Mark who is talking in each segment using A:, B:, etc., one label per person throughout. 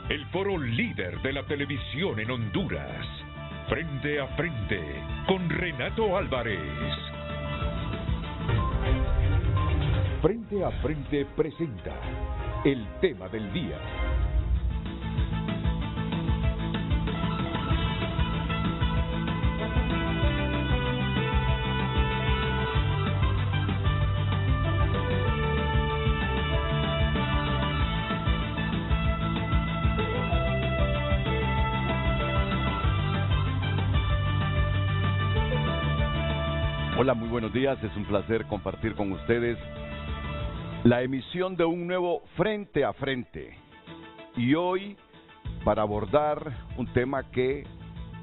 A: el foro líder de la televisión en Honduras. Frente a Frente con Renato Álvarez. Frente a Frente presenta el tema del día.
B: Hola, muy buenos días, es un placer compartir con ustedes la emisión de un nuevo Frente a Frente. Y hoy, para abordar un tema que,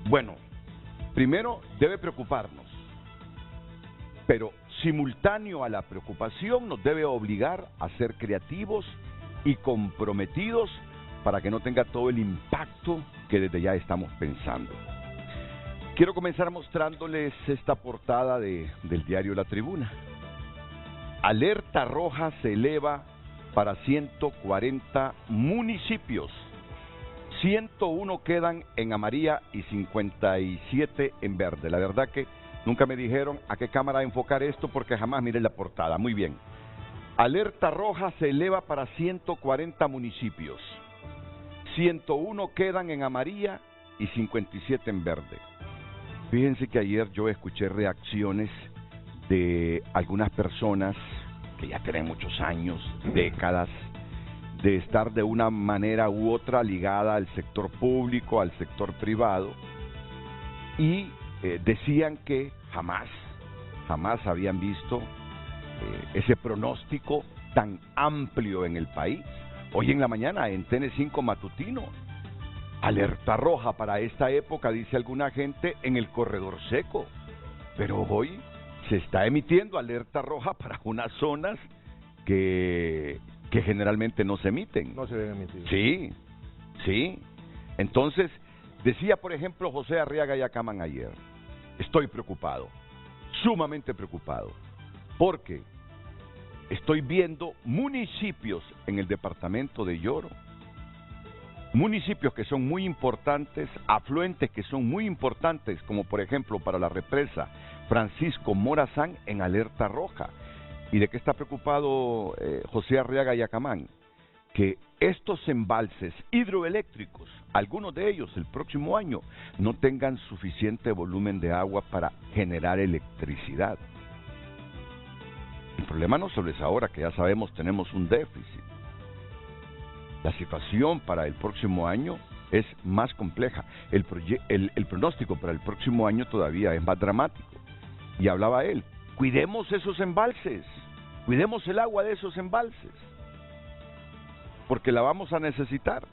B: bueno, primero debe preocuparnos, pero simultáneo a la preocupación nos debe obligar a ser creativos y comprometidos para que no tenga todo el impacto que desde ya estamos pensando. Quiero comenzar mostrándoles esta portada del diario La Tribuna. Alerta roja se eleva para 140 municipios. 101 quedan en amarilla y 57 en verde. La verdad que nunca me dijeron a qué cámara enfocar esto porque jamás miré la portada. Muy bien. Alerta roja se eleva para 140 municipios. 101 quedan en amarilla y 57 en verde. Fíjense que ayer yo escuché reacciones de algunas personas que ya tienen muchos años, décadas, de estar de una manera u otra ligada al sector público, al sector privado, y decían que jamás habían visto ese pronóstico tan amplio en el país. Hoy en la mañana en TN5 Matutino, alerta roja para esta época, dice alguna gente, en el corredor seco. Pero hoy se está emitiendo alerta roja para unas zonas que generalmente no se emiten.
C: No se deben emitir.
B: Sí. Entonces, decía por ejemplo José Arriaga Yacamán ayer, estoy preocupado, sumamente preocupado, porque estoy viendo municipios en el departamento de Yoro, municipios que son muy importantes, afluentes que son muy importantes, como por ejemplo para la represa Francisco Morazán en alerta roja. ¿Y de qué está preocupado José Arriaga Yacamán? Que estos embalses hidroeléctricos, algunos de ellos el próximo año, no tengan suficiente volumen de agua para generar electricidad. El problema no solo es ahora, que ya sabemos tenemos un déficit. La situación para el próximo año es más compleja. El pronóstico para el próximo año todavía es más dramático. Y hablaba él, cuidemos esos embalses, cuidemos el agua de esos embalses, porque la vamos a necesitar.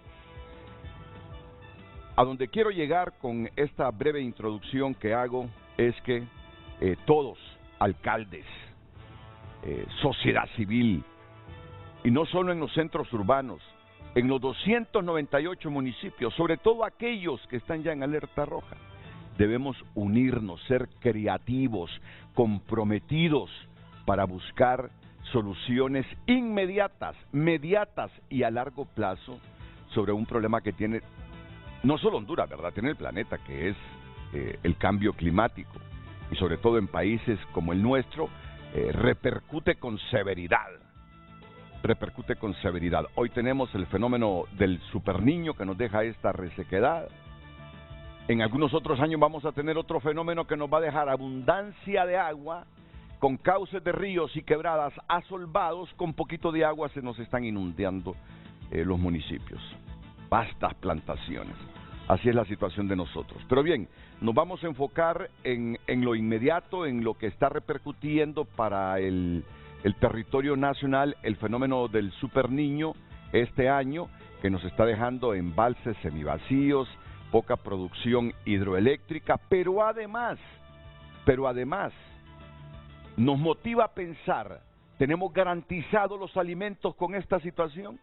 B: A donde quiero llegar con esta breve introducción que hago es que todos, alcaldes, sociedad civil, y no solo en los centros urbanos, en los 298 municipios, sobre todo aquellos que están ya en alerta roja, debemos unirnos, ser creativos, comprometidos para buscar soluciones inmediatas, mediatas y a largo plazo sobre un problema que tiene no solo Honduras, ¿verdad? Tiene el planeta, que es el cambio climático, y sobre todo en países como el nuestro, repercute con severidad. Hoy tenemos el fenómeno del superniño que nos deja esta resequedad. En algunos otros años vamos a tener otro fenómeno que nos va a dejar abundancia de agua, con cauces de ríos y quebradas asolvados. Con poquito de agua se nos están inundando los municipios. Vastas plantaciones. Así es la situación de nosotros. Pero bien, nos vamos a enfocar en lo inmediato, en lo que está repercutiendo para el territorio nacional, el fenómeno del superniño este año, que nos está dejando embalses semivacíos, poca producción hidroeléctrica, pero además nos motiva a pensar, ¿tenemos garantizados los alimentos con esta situación?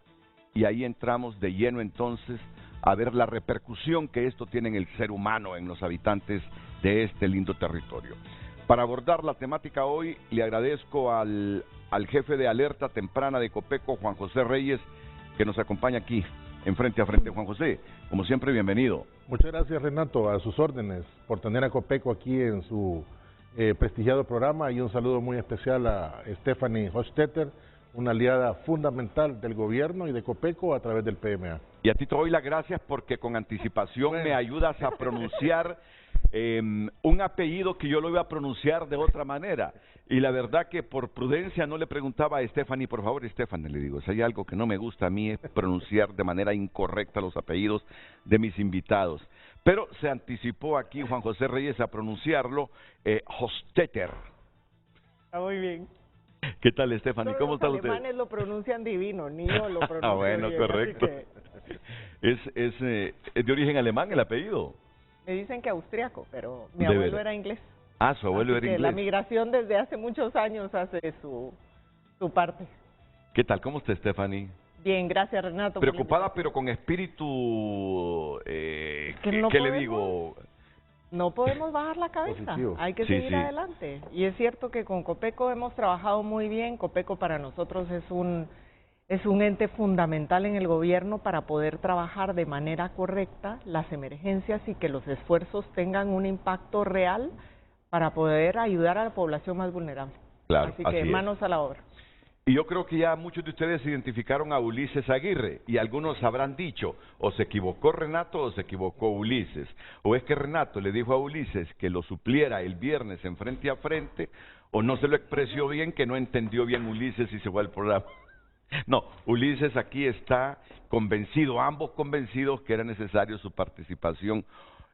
B: Y ahí entramos de lleno entonces a ver la repercusión que esto tiene en el ser humano, en los habitantes de este lindo territorio. Para abordar la temática hoy, le agradezco al jefe de alerta temprana de Copeco, Juan José Reyes, que nos acompaña aquí en Frente a Frente. Juan José, como siempre, bienvenido.
C: Muchas gracias, Renato, a sus órdenes por tener a Copeco aquí en su prestigiado programa, y un saludo muy especial a Stephanie Hofstetter, una aliada fundamental del gobierno y de Copeco a través del PMA.
B: Y a ti te doy las gracias porque con anticipación me ayudas a pronunciar un apellido que yo lo iba a pronunciar de otra manera. Y la verdad que por prudencia no le preguntaba a Stephanie, por favor, Stephanie, le digo, si hay algo que no me gusta a mí es pronunciar de manera incorrecta los apellidos de mis invitados. Pero se anticipó aquí Juan José Reyes a pronunciarlo, Hofstetter.
D: Está muy bien.
B: ¿Qué tal, Stephanie? ¿Cómo está usted?
D: Los alemanes lo pronuncian divino, ni yo lo pronuncio
B: bueno,
D: bien,
B: correcto.
D: que...
B: Es de origen alemán el apellido.
D: Me dicen que austriaco, pero mi abuelo era inglés.
B: Ah, su abuelo era inglés.
D: La migración desde hace muchos años hace su parte.
B: ¿Qué tal? ¿Cómo está, Stephanie?
D: Bien, gracias, Renato.
B: Preocupada, pero con espíritu... ¿qué le digo?
D: No podemos bajar la cabeza, positivo. Hay que seguir adelante. Y es cierto que con Copeco hemos trabajado muy bien. Copeco para nosotros es un ente fundamental en el gobierno para poder trabajar de manera correcta las emergencias y que los esfuerzos tengan un impacto real para poder ayudar a la población más vulnerable.
B: Claro,
D: así que manos a la obra.
B: Y yo creo que ya muchos de ustedes identificaron a Ulises Aguirre, y algunos habrán dicho, o se equivocó Renato o se equivocó Ulises, o es que Renato le dijo a Ulises que lo supliera el viernes en Frente a Frente, o no se lo expresó bien, que no entendió bien Ulises y se fue al programa. No, Ulises aquí está convencido, ambos convencidos que era necesario su participación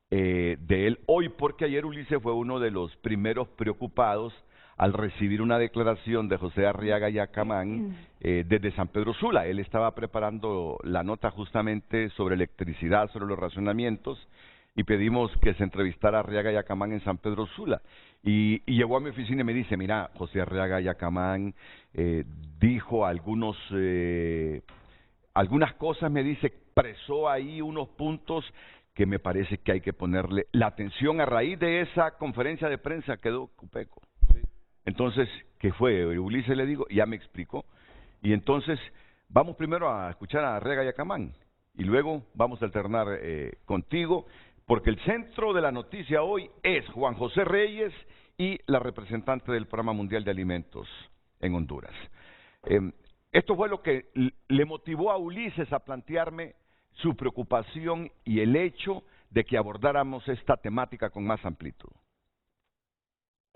B: de él hoy, porque ayer Ulises fue uno de los primeros preocupados al recibir una declaración de José Arriaga Yacamán desde San Pedro Sula. Él estaba preparando la nota justamente sobre electricidad, sobre los racionamientos, y pedimos que se entrevistara a Arriaga Yacamán en San Pedro Sula. Y llegó a mi oficina y me dice, mira, José Arriaga Yacamán dijo algunas cosas, me dice, expresó ahí unos puntos que me parece que hay que ponerle la atención a raíz de esa conferencia de prensa que dio Copeco. Entonces, ¿qué fue? Ulises le digo, ya me explicó. Y entonces, vamos primero a escuchar a Arriaga Yacamán y luego vamos a alternar contigo, porque el centro de la noticia hoy es Juan José Reyes y la representante del Programa Mundial de Alimentos en Honduras. Esto fue lo que le motivó a Ulises a plantearme su preocupación y el hecho de que abordáramos esta temática con más amplitud.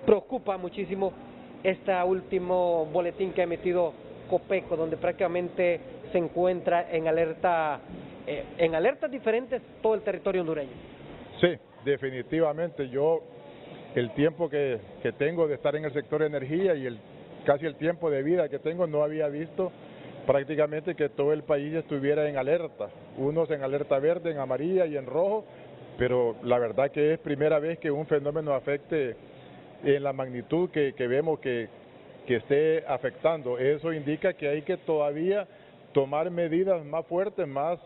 E: Preocupa muchísimo este último boletín que ha emitido Copeco, donde prácticamente se encuentra en alertas diferentes todo el territorio hondureño.
F: Sí, definitivamente. Yo, el tiempo que tengo de estar en el sector de energía y casi el tiempo de vida que tengo, no había visto prácticamente que todo el país estuviera en alerta, unos en alerta verde, en amarilla y en rojo, pero la verdad que es primera vez que un fenómeno afecte en la magnitud que vemos que esté afectando. Eso indica que hay que todavía tomar medidas más fuertes, más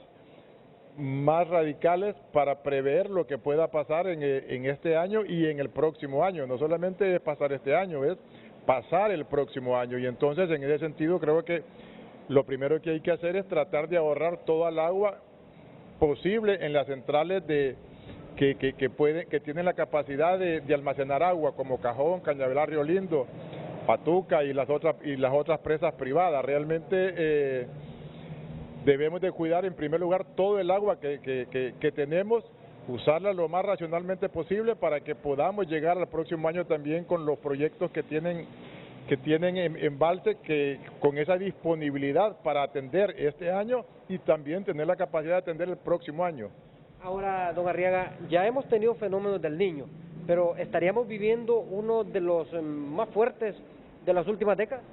F: radicales para prever lo que pueda pasar en este año y en el próximo año. No solamente es pasar este año, es pasar el próximo año. Y entonces, en ese sentido, creo que lo primero que hay que hacer es tratar de ahorrar toda el agua posible en las centrales que tienen la capacidad de almacenar agua, como Cajón, Cañaveral, Río Lindo, Patuca y las otras presas privadas. Realmente debemos de cuidar en primer lugar todo el agua que tenemos, usarla lo más racionalmente posible para que podamos llegar al próximo año también con los proyectos que tienen embalse, que con esa disponibilidad para atender este año y también tener la capacidad de atender el próximo año.
E: Ahora, don Arriaga, ya hemos tenido fenómenos del Niño, pero ¿estaríamos viviendo uno de los más fuertes de las últimas décadas?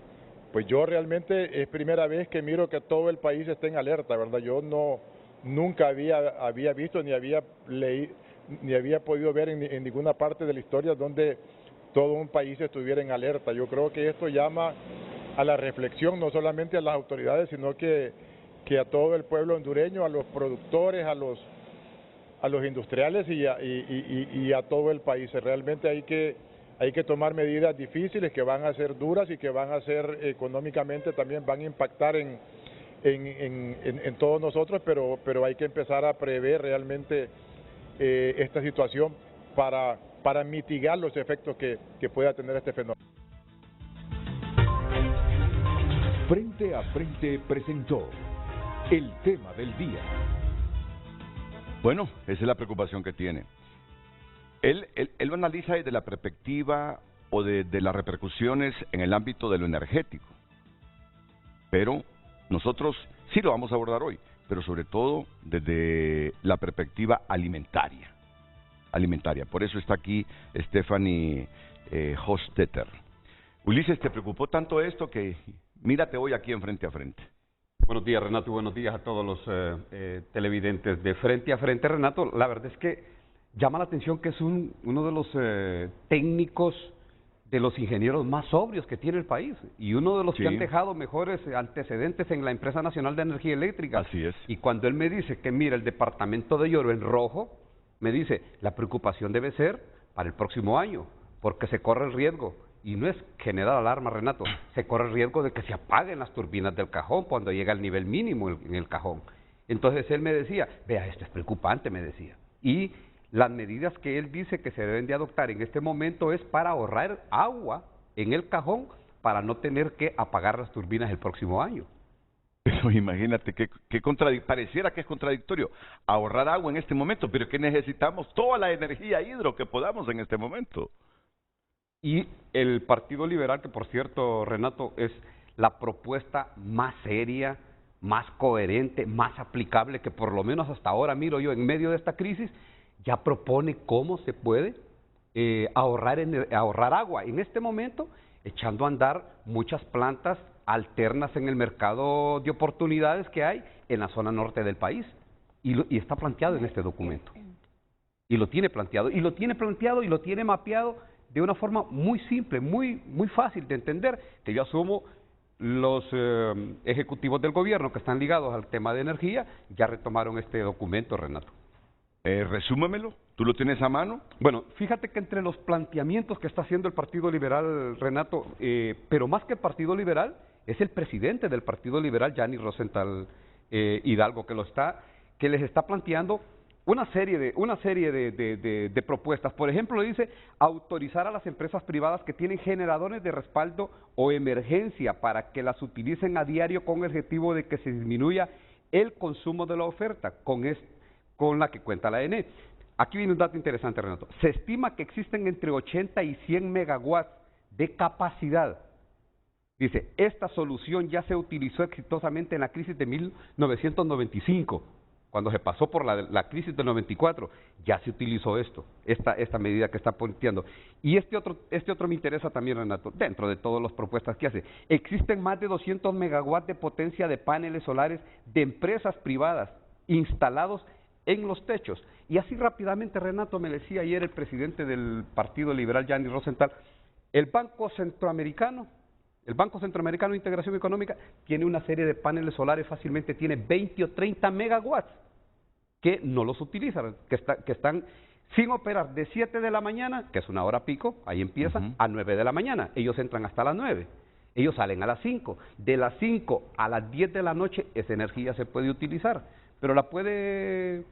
F: Pues yo realmente es primera vez que miro que todo el país está en alerta, ¿verdad? Yo nunca había visto ni había leído, ni había podido ver en ninguna parte de la historia donde todo un país estuviera en alerta. Yo creo que esto llama a la reflexión, no solamente a las autoridades, sino que a todo el pueblo hondureño, a los productores, a los industriales y a todo el país. Realmente hay que tomar medidas difíciles que van a ser duras y que van a ser económicamente también van a impactar en en todos nosotros, pero hay que empezar a prever realmente esta situación para mitigar los efectos que pueda tener este fenómeno.
A: Frente a Frente presentó el tema del día.
B: Bueno, esa es la preocupación que tiene. Él lo analiza desde la perspectiva o de las repercusiones en el ámbito de lo energético. Pero nosotros sí lo vamos a abordar hoy, pero sobre todo desde la perspectiva alimentaria. Por eso está aquí Stephanie Hostetter. Ulises, ¿te preocupó tanto esto que mírate hoy aquí en Frente a Frente?
G: Buenos días, Renato, y buenos días a todos los televidentes de Frente a Frente. Renato, la verdad es que llama la atención que es uno de los técnicos, de los ingenieros más sobrios que tiene el país, y uno de los que han dejado mejores antecedentes en la Empresa Nacional de Energía Eléctrica.
B: Así es.
G: Y cuando él me dice que mira el departamento de Lloro en rojo, me dice, la preocupación debe ser para el próximo año, porque se corre el riesgo. Y no es generar alarma, Renato, se corre el riesgo de que se apaguen las turbinas del cajón cuando llega al nivel mínimo en el cajón. Entonces él me decía, vea, esto es preocupante, me decía. Y las medidas que él dice que se deben de adoptar en este momento es para ahorrar agua en el cajón para no tener que apagar las turbinas el próximo año.
B: Pero imagínate, pareciera que es contradictorio ahorrar agua en este momento, pero que necesitamos toda la energía hidro que podamos en este momento.
G: Y el Partido Liberal, que por cierto, Renato, es la propuesta más seria, más coherente, más aplicable, que por lo menos hasta ahora miro yo en medio de esta crisis, ya propone cómo se puede ahorrar agua. En este momento, echando a andar muchas plantas alternas en el mercado de oportunidades que hay en la zona norte del país. Y está planteado en este documento. Y lo tiene planteado, y lo tiene mapeado de una forma muy simple, muy fácil de entender, que yo asumo los ejecutivos del gobierno que están ligados al tema de energía ya retomaron este documento, Renato.
B: Resúmemelo, ¿tú lo tienes a mano?
G: Bueno, fíjate que entre los planteamientos que está haciendo el Partido Liberal, Renato, pero más que el Partido Liberal, es el presidente del Partido Liberal, Gianni Rosenthal Hidalgo, que les está planteando una serie de propuestas. Por ejemplo, dice autorizar a las empresas privadas que tienen generadores de respaldo o emergencia para que las utilicen a diario con el objetivo de que se disminuya el consumo de la oferta con la que cuenta la ANE. Aquí viene un dato interesante, Renato. Se estima que existen entre 80 y 100 megawatts de capacidad. Dice, esta solución ya se utilizó exitosamente en la crisis de 1995. Cuando se pasó por la crisis del 94, ya se utilizó esta medida que está planteando. Y este otro me interesa también, Renato, dentro de todas las propuestas que hace. Existen más de 200 megawatts de potencia de paneles solares de empresas privadas instalados en los techos. Y así rápidamente, Renato, me decía ayer el presidente del Partido Liberal, Gianni Rosenthal, el Banco Centroamericano de Integración Económica tiene una serie de paneles solares, fácilmente tiene 20 o 30 megawatts que no los utilizan, que están sin operar de 7 de la mañana, que es una hora pico, ahí empiezan, a 9 de la mañana. Ellos entran hasta las 9, ellos salen a las 5. De las 5 a las 10 de la noche esa energía se puede utilizar, pero ¿la puede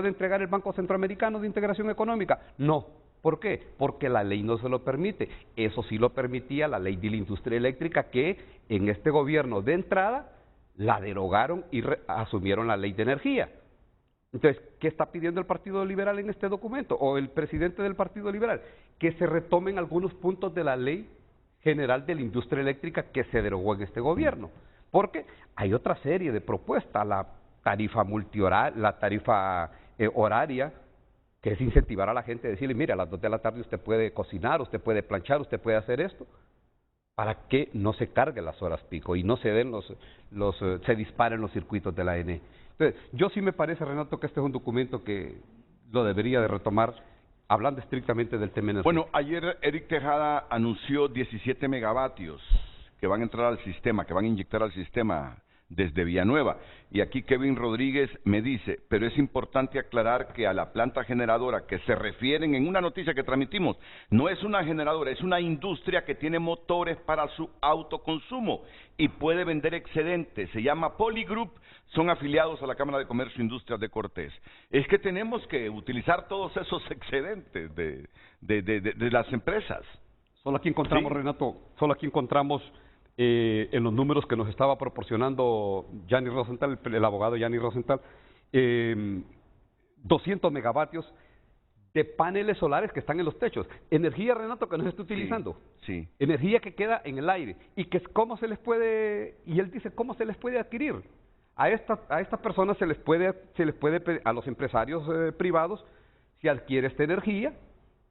G: entregar el Banco Centroamericano de Integración Económica? No. ¿Por qué? Porque la ley no se lo permite. Eso sí lo permitía la ley de la industria eléctrica, que en este gobierno de entrada la derogaron y asumieron la ley de energía. Entonces, ¿qué está pidiendo el Partido Liberal en este documento? O el presidente del Partido Liberal, que se retomen algunos puntos de la ley general de la industria eléctrica que se derogó en este gobierno. Porque hay otra serie de propuestas, la tarifa horaria, que es incentivar a la gente a decirle, mire, a las 2 de la tarde usted puede cocinar, usted puede planchar, usted puede hacer esto, para que no se carguen las horas pico y no se den se disparen los circuitos de la ANE. Entonces, yo sí me parece, Renato, que este es un documento que lo debería de retomar, hablando estrictamente del tema energético.
B: Bueno, ayer Eric Tejada anunció 17 megavatios que van a entrar al sistema, que van a inyectar al sistema desde Villanueva. Y aquí Kevin Rodríguez me dice, pero es importante aclarar que a la planta generadora que se refieren en una noticia que transmitimos, no es una generadora, es una industria que tiene motores para su autoconsumo y puede vender excedentes. Se llama Polygroup, son afiliados a la Cámara de Comercio e Industrias de Cortés. Es que tenemos que utilizar todos esos excedentes de las empresas.
G: Solo aquí encontramos, ¿sí? Renato, solo aquí encontramos en los números que nos estaba proporcionando Gianni Rosenthal, el abogado Gianni Rosenthal, 200 megavatios de paneles solares que están en los techos. Energía, Renato, que no se está utilizando. Sí. Energía que queda en el aire. Y que cómo se les puede, y él dice, ¿cómo se les puede adquirir? A estas personas se les puede a los empresarios privados, se adquiere esta energía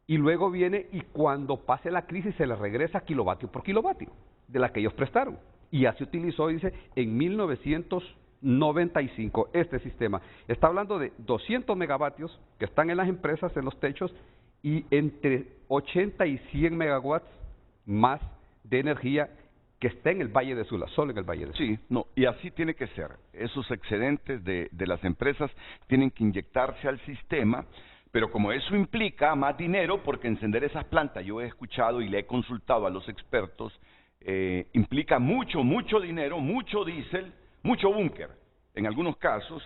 G: y luego viene y cuando pase la crisis se les regresa kilovatio por kilovatio de la que ellos prestaron. Y ya se utilizó, dice, en 1995 este sistema. Está hablando de 200 megavatios que están en las empresas, en los techos, y entre 80 y 100 megawatts más de energía que está en el Valle de Sula, solo en el Valle de Sula.
B: Sí, no, y así tiene que ser. Esos excedentes de las empresas tienen que inyectarse al sistema, pero como eso implica más dinero, porque encender esas plantas, yo he escuchado y le he consultado a los expertos, implica mucho dinero, mucho diésel, mucho búnker, en algunos casos,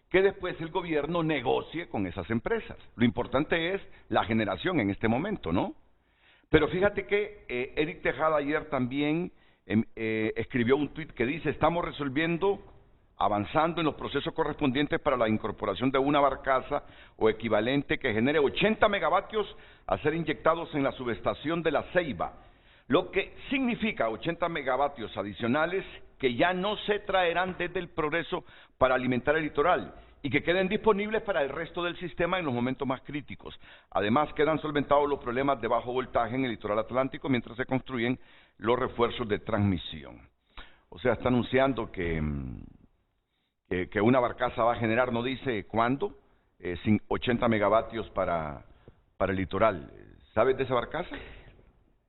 B: que después el gobierno negocie con esas empresas. Lo importante es la generación en este momento, ¿no? Pero fíjate que Eric Tejada ayer también escribió un tuit que dice, estamos avanzando en los procesos correspondientes para la incorporación de una barcaza o equivalente que genere 80 megavatios a ser inyectados en la subestación de La Ceiba, lo que significa 80 megavatios adicionales que ya no se traerán desde el Progreso para alimentar el litoral y que queden disponibles para el resto del sistema en los momentos más críticos. Además, quedan solventados los problemas de bajo voltaje en el litoral atlántico mientras se construyen los refuerzos de transmisión. O sea, está anunciando que una barcaza va a generar, no dice cuándo, 80 megavatios para el litoral. ¿Sabes de esa barcaza?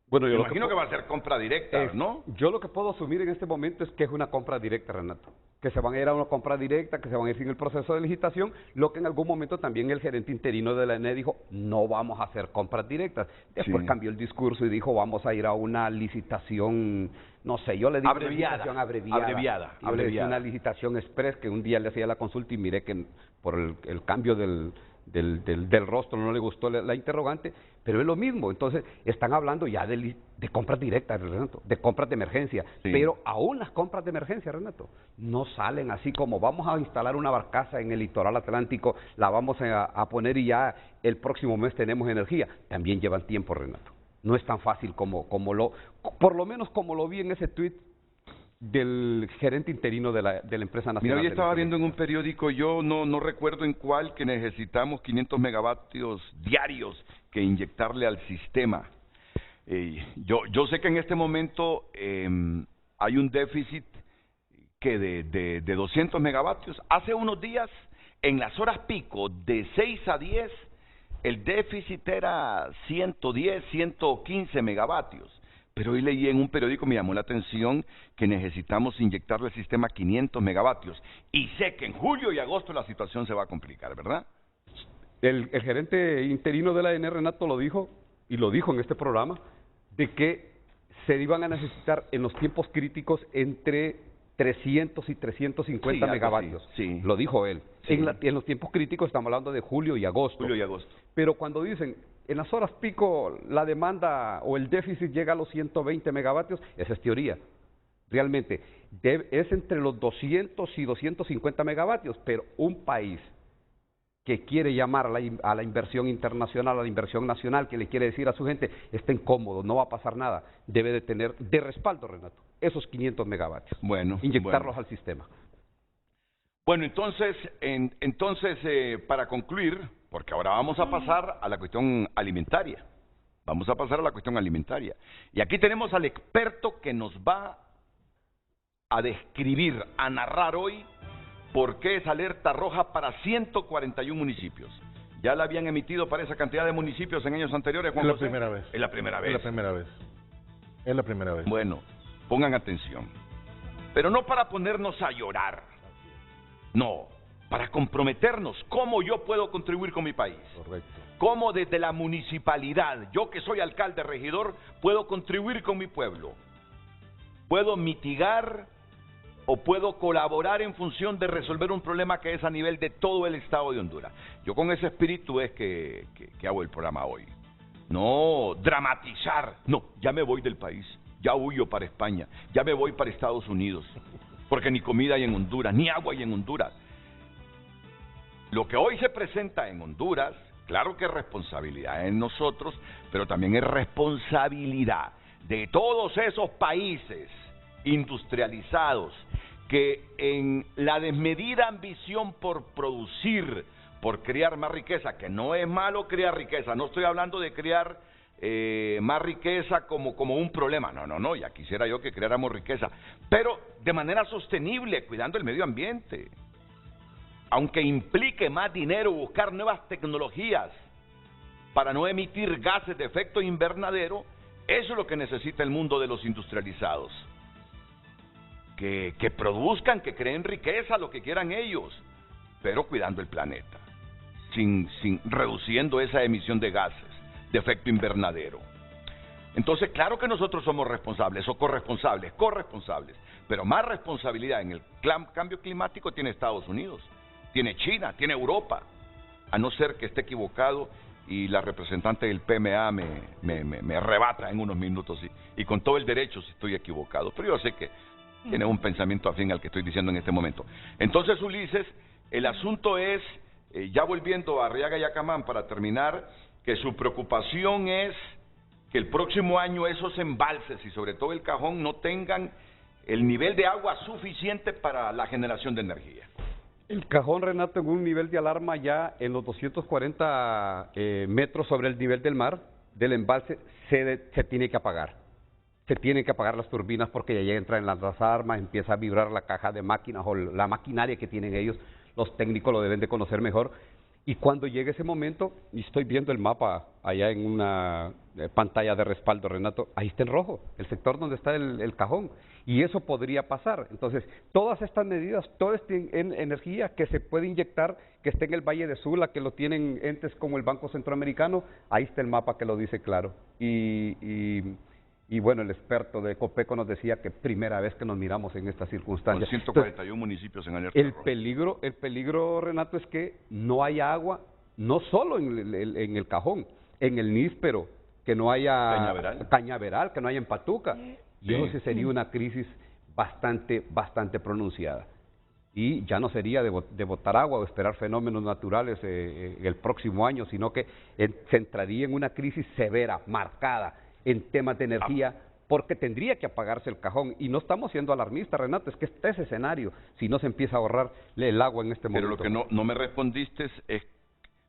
G: Bueno, yo
B: imagino que va a ser compra directa, ¿no?
G: Yo lo que puedo asumir en este momento es que es una compra directa, Renato. Que se van a ir a una compra directa, que se van a ir sin el proceso de licitación, lo que en algún momento también el gerente interino de la ENE dijo, no vamos a hacer compras directas. Después cambió el discurso y dijo, vamos a ir a una licitación, no sé, yo le digo licitación abreviada. Yo le decía una licitación express, que un día le hacía la consulta y miré que por el cambio del rostro no le gustó la interrogante, pero es lo mismo. Entonces están hablando ya de compras directas, Renato, de compras de emergencia, pero aún las compras de emergencia, Renato, no salen así como vamos a instalar una barcaza en el litoral atlántico, la vamos a poner y ya el próximo mes tenemos energía. También llevan tiempo, Renato. No es tan fácil por lo menos como lo vi en ese tuit del gerente interino de la empresa nacional.
B: Mira, yo estaba viendo en un periódico, yo no recuerdo en cuál, que necesitamos 500 megavatios diarios que inyectarle al sistema. Yo sé que en este momento hay un déficit que de 200 megavatios. Hace unos días, en las horas pico, de 6 a 10, el déficit era 110, 115 megavatios. Pero hoy leí en un periódico, me llamó la atención, que necesitamos inyectarle al sistema 500 megavatios. Y sé que en julio y agosto la situación se va a complicar, ¿verdad?
G: El gerente interino de la ENE, Renato, lo dijo, y lo dijo en este programa, de que se iban a necesitar en los tiempos críticos entre 300 y 350 megavatios. Sí. Lo dijo él. Sí. En los tiempos críticos estamos hablando de julio y agosto. Pero cuando dicen, en las horas pico la demanda o el déficit llega a los 120 megavatios, esa es teoría. Realmente es entre los 200 y 250 megavatios, pero un país que quiere llamar a la inversión internacional, a la inversión nacional, que le quiere decir a su gente, estén cómodos, no va a pasar nada, debe de tener de respaldo, Renato, esos 500 megavatios, inyectarlos al sistema.
B: Bueno, entonces para concluir, porque ahora vamos a pasar a la cuestión alimentaria, y aquí tenemos al experto que nos va a describir, a narrar hoy, por qué es alerta roja para 141 municipios. ¿Ya la habían emitido para esa cantidad de municipios en años anteriores, Juan José?
C: Es la primera vez.
B: Es la primera vez.
C: Es la primera vez.
B: Bueno, pongan atención. pero no para ponernos a llorar, no, para comprometernos cómo yo puedo contribuir con mi país.
C: Correcto.
B: Cómo desde la municipalidad, yo que soy alcalde, regidor, puedo contribuir con mi pueblo. Puedo mitigar o puedo colaborar en función de resolver un problema que es a nivel de todo el estado de Honduras. Yo con ese espíritu es que hago el programa hoy. No dramatizar, no, ya me voy del país, ya huyo para España, ya me voy para Estados Unidos, porque ni comida hay en Honduras, ni agua hay en Honduras. Lo que hoy se presenta en Honduras, claro que es responsabilidad en nosotros, pero también es responsabilidad de todos esos países industrializados que en la desmedida ambición por producir, por crear más riqueza, que no es malo crear riqueza, no estoy hablando de crear más riqueza como un problema, no, ya quisiera yo que creáramos riqueza, pero de manera sostenible, cuidando el medio ambiente, aunque implique más dinero, buscar nuevas tecnologías para no emitir gases de efecto invernadero, eso es lo que necesita el mundo de los industrializados. Que produzcan, que creen riqueza, lo que quieran ellos, pero cuidando el planeta, sin reduciendo esa emisión de gases de efecto invernadero. Entonces, claro que nosotros somos responsables o corresponsables, pero más responsabilidad en el cambio climático tiene Estados Unidos, tiene China, tiene Europa, a no ser que esté equivocado y la representante del PMA me rebata en unos minutos y con todo el derecho si estoy equivocado, pero yo sé que tiene un pensamiento afín al que estoy diciendo en este momento. Entonces, Ulises, el asunto es, ya volviendo a Arriaga y Acamán para terminar, que su preocupación es que el próximo año esos embalses y sobre todo el Cajón no tengan el nivel de agua suficiente para la generación de energía.
G: El Cajón, Renato, en un nivel de alarma ya en los 240 metros sobre el nivel del mar, del embalse, se tiene que apagar. Se tienen que apagar las turbinas porque ya entran en las armas, empieza a vibrar la caja de máquinas o la maquinaria que tienen ellos, los técnicos lo deben de conocer mejor. Y cuando llegue ese momento, y estoy viendo el mapa allá en una pantalla de respaldo, Renato, ahí está en rojo, el sector donde está el Cajón, y eso podría pasar. Entonces, todas estas medidas, toda esta energía que se puede inyectar, que esté en el Valle de Sula, que lo tienen entes como el Banco Centroamericano, ahí está el mapa que lo dice claro. Y bueno, el experto de Copeco nos decía que primera vez que nos miramos en estas circunstancias.
B: Con 141 municipios en alerta
G: roja. El peligro, Renato, es que no haya agua, no solo en el Cajón, en el Níspero, que no haya Cañaveral, que no haya en Patuca. Y eso sería una crisis bastante pronunciada. Y ya no sería de botar agua o esperar fenómenos naturales el próximo año, sino que se entraría en una crisis severa, marcada, en temas de energía, porque tendría que apagarse el Cajón. Y no estamos siendo alarmistas, Renato, es que este escenario, si no se empieza a ahorrar el agua en este momento.
B: Pero lo que no me respondiste es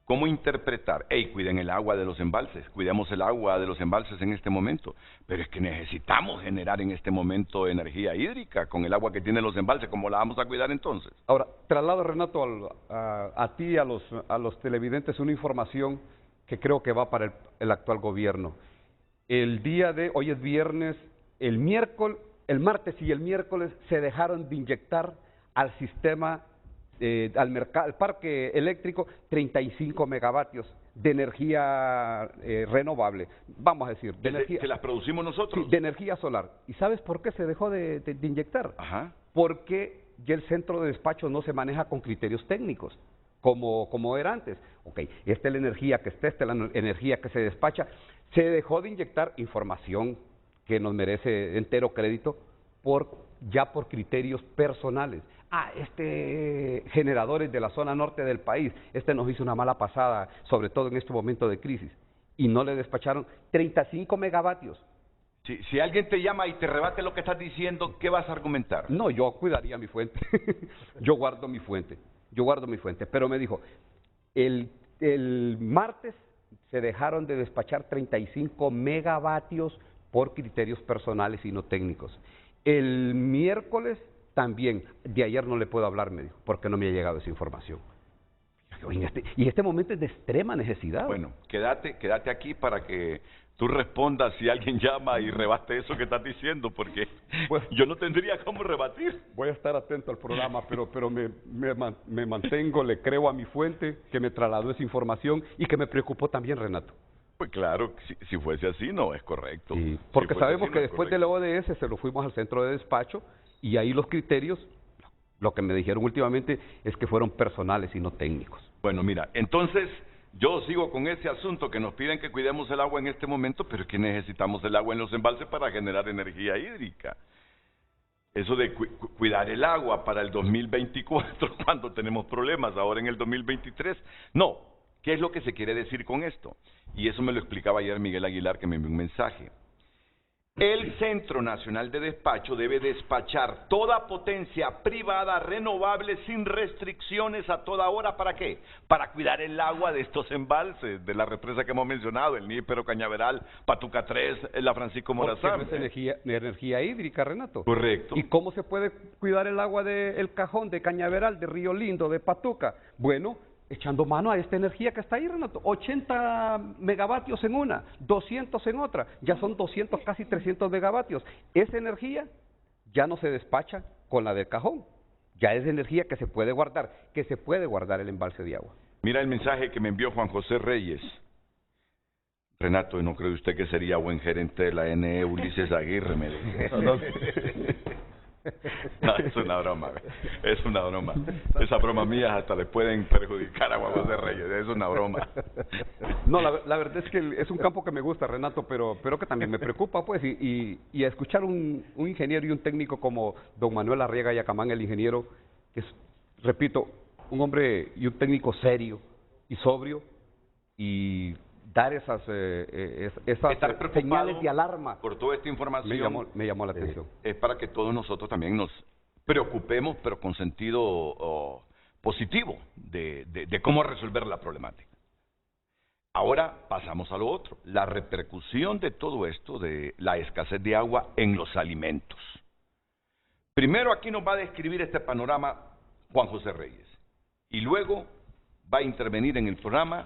B: cómo interpretar, cuiden el agua de los embalses, cuidemos el agua de los embalses en este momento, pero es que necesitamos generar en este momento energía hídrica con el agua que tienen los embalses, ¿cómo la vamos a cuidar entonces?
G: Ahora, traslado, Renato, a ti y a los televidentes una información que creo que va para el actual gobierno. Hoy es viernes, el martes y el miércoles se dejaron de inyectar al sistema, al parque eléctrico, 35 megavatios de energía renovable, vamos a decir.
B: ¿Que las producimos nosotros?
G: Sí, de energía solar. ¿Y sabes por qué se dejó de inyectar?
B: Ajá.
G: Porque ya el centro de despacho no se maneja con criterios técnicos, como era antes. Esta es la energía que esta es la energía que se despacha. Se dejó de inyectar información que nos merece entero crédito ya por criterios personales. Generadores de la zona norte del país, nos hizo una mala pasada, sobre todo en este momento de crisis, y no le despacharon 35 megavatios.
B: Si alguien te llama y te rebate lo que estás diciendo, ¿qué vas a argumentar?
G: No, yo cuidaría mi fuente, yo guardo mi fuente, pero me dijo, el martes se dejaron de despachar 35 megavatios por criterios personales y no técnicos. El miércoles también, de ayer no le puedo hablar, me dijo, porque no me ha llegado esa información. Y este momento es de extrema necesidad.
B: Bueno, quédate aquí para que tú respondas si alguien llama y rebate eso que estás diciendo, porque pues, yo no tendría cómo rebatir.
G: Voy a estar atento al programa, pero me mantengo, le creo a mi fuente que me trasladó esa información y que me preocupó también, Renato.
B: Pues claro, si fuese así, no es correcto.
G: Sí, porque sabemos que después de la ODS se lo fuimos al centro de despacho y ahí los criterios, lo que me dijeron últimamente es que fueron personales y no técnicos.
B: Bueno, mira, entonces yo sigo con ese asunto que nos piden que cuidemos el agua en este momento, pero es que necesitamos el agua en los embalses para generar energía hídrica. Eso de cuidar el agua para el 2024, cuando tenemos problemas ahora en el 2023, no. ¿Qué es lo que se quiere decir con esto? Y eso me lo explicaba ayer Miguel Aguilar, que me envió un mensaje. El Centro Nacional de Despacho debe despachar toda potencia privada renovable sin restricciones a toda hora. ¿Para qué? Para cuidar el agua de estos embalses, de la represa que hemos mencionado, el Nípero, Cañaveral, Patuca 3, la Francisco Morazán.
G: Porque es energía hídrica, Renato.
B: Correcto.
G: ¿Y cómo se puede cuidar el agua del Cajón, de Cañaveral, de Río Lindo, de Patuca? Bueno, echando mano a esta energía que está ahí, Renato. 80 megavatios en una, 200 en otra, ya son 200, casi 300 megavatios. Esa energía ya no se despacha con la del Cajón, ya es energía que se puede guardar, el embalse de agua.
B: Mira el mensaje que me envió Juan José Reyes. Renato, ¿no cree usted que sería buen gerente de la NE Ulises Aguirre? Me dijo. No, es una broma, es una broma. Esas bromas mías hasta le pueden perjudicar a Juan José Reyes, es una broma.
G: No, la verdad es que es un campo que me gusta, Renato, pero que también me preocupa, pues, y a escuchar un ingeniero y un técnico como don Manuel Arriaga Yacamán, el ingeniero, que es, repito, un hombre y un técnico serio y sobrio, y dar esas señales de alarma
B: por toda esta información
G: me llamó la atención.
B: Es para que todos nosotros también nos preocupemos, pero con sentido positivo de cómo resolver la problemática. Ahora pasamos a lo otro, la repercusión de todo esto, de la escasez de agua en los alimentos. Primero aquí nos va a describir este panorama Juan José Reyes, y luego va a intervenir en el programa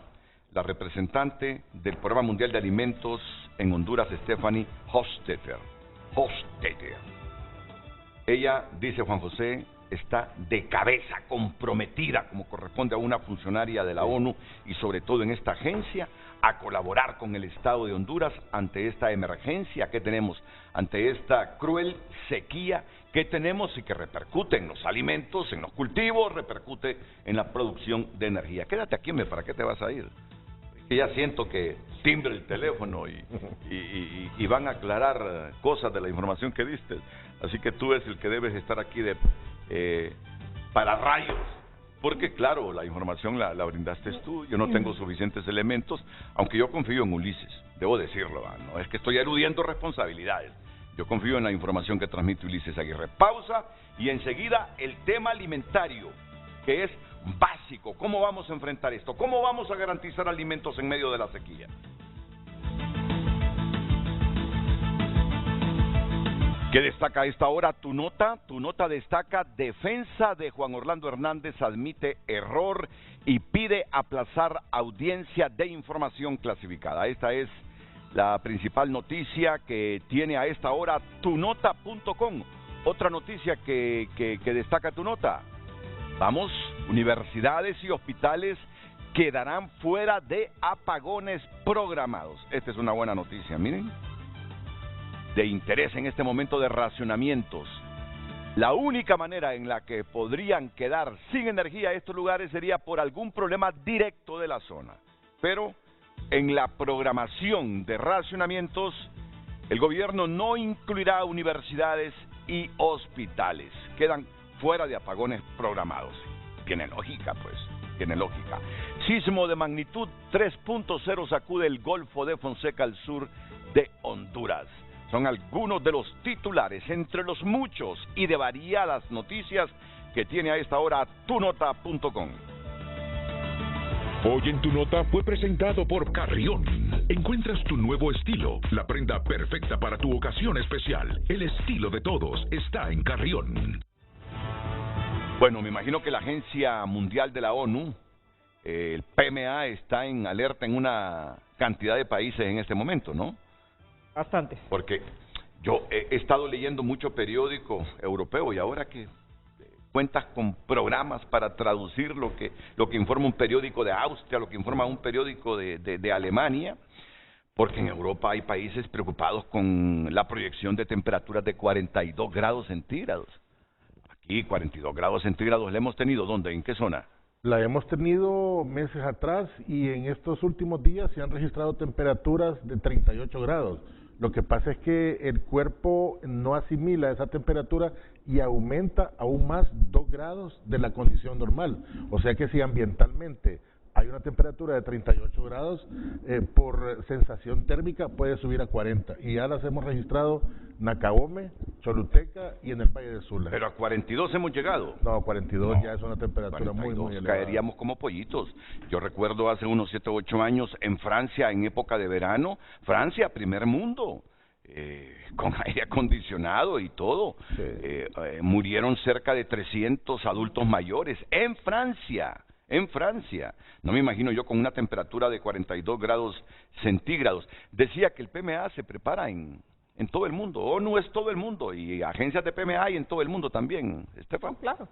B: la representante del Programa Mundial de Alimentos en Honduras, Stephanie Hofstetter. Ella, dice Juan José, está de cabeza, comprometida, como corresponde a una funcionaria de la ONU, y sobre todo en esta agencia, a colaborar con el Estado de Honduras ante esta emergencia que tenemos, ante esta cruel sequía que tenemos y que repercute en los alimentos, en los cultivos, repercute en la producción de energía. Quédate aquí, ¿para qué te vas a ir? Que ya siento que timbre el teléfono y van a aclarar cosas de la información que diste. Así que tú eres el que debes estar aquí para rayos. Porque claro, la información la brindaste tú, yo no tengo suficientes elementos, aunque yo confío en Ulises, debo decirlo, no es que estoy eludiendo responsabilidades. Yo confío en la información que transmite Ulises Aguirre. Pausa y enseguida el tema alimentario, que es básico. ¿Cómo vamos a enfrentar esto? ¿Cómo vamos a garantizar alimentos en medio de la sequía? ¿Qué destaca a esta hora tu nota? Tu nota destaca: defensa de Juan Orlando Hernández admite error y pide aplazar audiencia de información clasificada. Esta es la principal noticia que tiene a esta hora tunota.com. Otra noticia que destaca tu nota. Vamos, universidades y hospitales quedarán fuera de apagones programados. Esta es una buena noticia, miren. De interés en este momento de racionamientos. La única manera en la que podrían quedar sin energía estos lugares sería por algún problema directo de la zona. Pero en la programación de racionamientos, el gobierno no incluirá universidades y hospitales. Quedan fuera de apagones programados. Tiene lógica, pues, tiene lógica. Sismo de magnitud 3.0 sacude el Golfo de Fonseca al sur de Honduras. Son algunos de los titulares, entre los muchos y de variadas noticias que tiene a esta hora tunota.com.
A: Hoy en Tu Nota fue presentado por Carrión. Encuentras tu nuevo estilo, la prenda perfecta para tu ocasión especial. El estilo de todos está en Carrión.
B: Bueno, me imagino que la Agencia Mundial de la ONU el PMA está en alerta en una cantidad de países en este momento, ¿no?
D: Bastantes.
B: Porque yo he estado leyendo mucho periódico europeo y ahora que cuentas con programas para traducir lo que informa un periódico de Austria, lo que informa un periódico de Alemania, porque en Europa hay países preocupados con la proyección de temperaturas de 42 grados centígrados. Aquí 42 grados centígrados la hemos tenido, ¿dónde? ¿En qué zona?
C: La hemos tenido meses atrás y en estos últimos días se han registrado temperaturas de 38 grados. Lo que pasa es que el cuerpo no asimila esa temperatura y aumenta aún más 2 grados de la condición normal. O sea que si ambientalmente hay una temperatura de 38 grados, por sensación térmica puede subir a 40. Y ya las hemos registrado en Nacaome, Choluteca y en el Valle de Sula.
B: Pero a 42 hemos llegado.
C: No, 42 ya es una temperatura
B: 42,
C: muy elevada.
B: Caeríamos como pollitos. Yo recuerdo hace unos 7 o 8 años en Francia, en época de verano, Francia, primer mundo, con aire acondicionado y todo.
C: Sí.
B: Murieron cerca de 300 adultos mayores en Francia. En Francia, no me imagino yo con una temperatura de 42 grados centígrados. Decía que el PMA se prepara en todo el mundo. ONU es todo el mundo y agencias de PMA hay en todo el mundo también, Estefan.
D: Claro.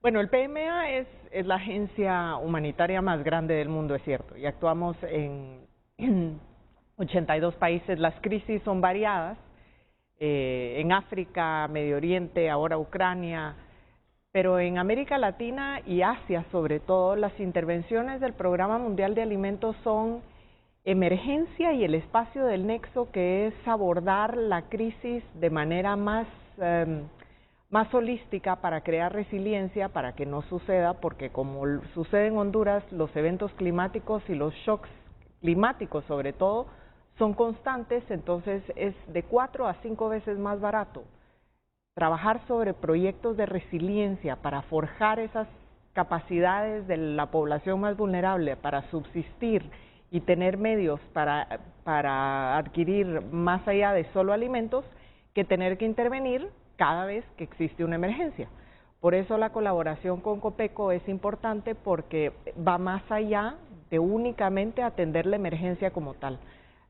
D: Bueno, el PMA es la agencia humanitaria más grande del mundo, es cierto, y actuamos en 82 países. Las crisis son variadas, en África, Medio Oriente, ahora Ucrania. Pero en América Latina y Asia, sobre todo, las intervenciones del Programa Mundial de Alimentos son emergencia y el espacio del nexo, que es abordar la crisis de manera más holística para crear resiliencia, para que no suceda, porque como sucede en Honduras, los eventos climáticos y los shocks climáticos, sobre todo, son constantes, entonces es de 4 a 5 veces más barato trabajar sobre proyectos de resiliencia para forjar esas capacidades de la población más vulnerable para subsistir y tener medios para adquirir más allá de solo alimentos, que tener que intervenir cada vez que existe una emergencia. Por eso la colaboración con Copeco es importante, porque va más allá de únicamente atender la emergencia como tal.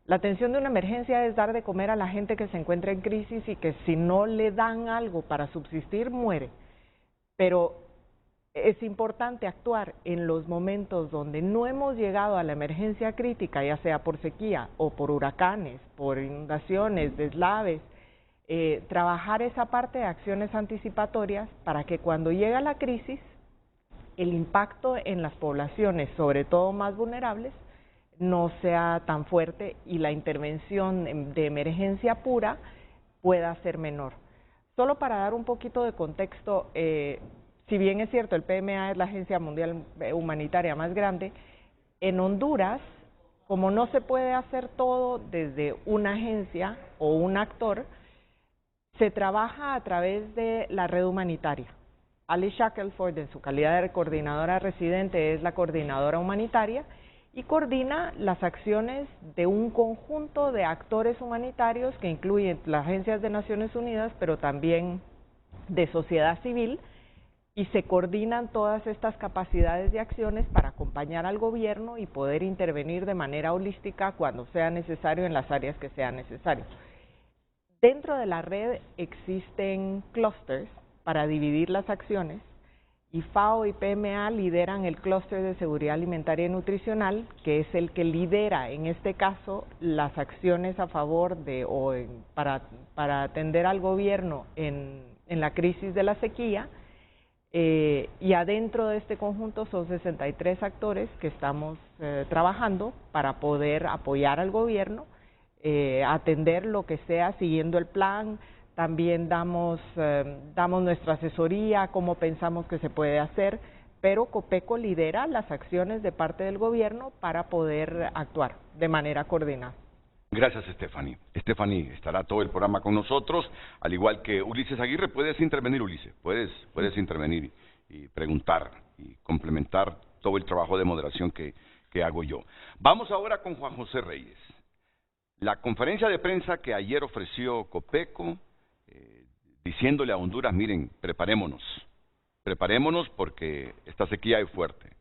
D: La atención de una emergencia es dar de comer a la gente que se encuentra en crisis y que si no le dan algo para subsistir, muere. Pero es importante actuar en los momentos donde no hemos llegado a la emergencia crítica, ya sea por sequía o por huracanes, por inundaciones, deslaves, trabajar esa parte de acciones anticipatorias para que cuando llega la crisis, el impacto en las poblaciones, sobre todo más vulnerables, no sea tan fuerte y la intervención de emergencia pura pueda ser menor. Solo para dar un poquito de contexto, si bien es cierto, el PMA es la agencia mundial humanitaria más grande, en Honduras, como no se puede hacer todo desde una agencia o un actor, se trabaja a través de la red humanitaria. Ali Shackelford, en su calidad de coordinadora residente, es la coordinadora humanitaria y coordina las acciones de un conjunto de actores humanitarios que incluyen las agencias de Naciones Unidas, pero también de sociedad civil, y se coordinan todas estas capacidades de acciones para acompañar al gobierno y poder intervenir de manera holística cuando sea necesario en las áreas que sean necesarias. Dentro de la red existen clústeres para dividir las acciones, y FAO y PMA lideran el clúster de seguridad alimentaria y nutricional, que es el que lidera, en este caso, las acciones a favor de para atender al gobierno en la crisis de la sequía, y adentro de este conjunto son 63 actores que estamos trabajando para poder apoyar al gobierno, atender lo que sea siguiendo el plan. También damos nuestra asesoría, cómo pensamos que se puede hacer, pero Copeco lidera las acciones de parte del gobierno para poder actuar de manera coordinada.
B: Gracias, Stephanie. Stephanie estará todo el programa con nosotros, al igual que Ulises Aguirre. Puedes intervenir, Ulises, puedes intervenir y preguntar y complementar todo el trabajo de moderación que hago yo. Vamos ahora con Juan José Reyes. La conferencia de prensa que ayer ofreció Copeco, diciéndole a Honduras, miren, preparémonos porque esta sequía es fuerte.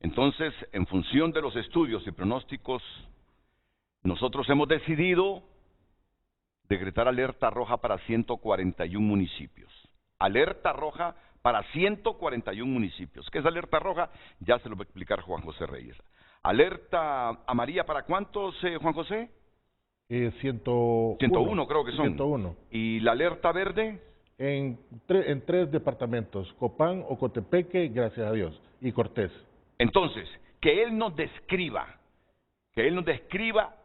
B: Entonces, en función de los estudios y pronósticos, nosotros hemos decidido decretar alerta roja para 141 municipios. Alerta roja para 141 municipios. ¿Qué es alerta roja? Ya se lo va a explicar Juan José Reyes. Alerta amarilla para ¿cuántos, Juan José? 101 creo que son.
C: 101.
B: ¿Y la alerta verde?
C: En 3 departamentos, Copán, Ocotepeque, gracias a Dios, y Cortés.
B: Entonces, que él nos describa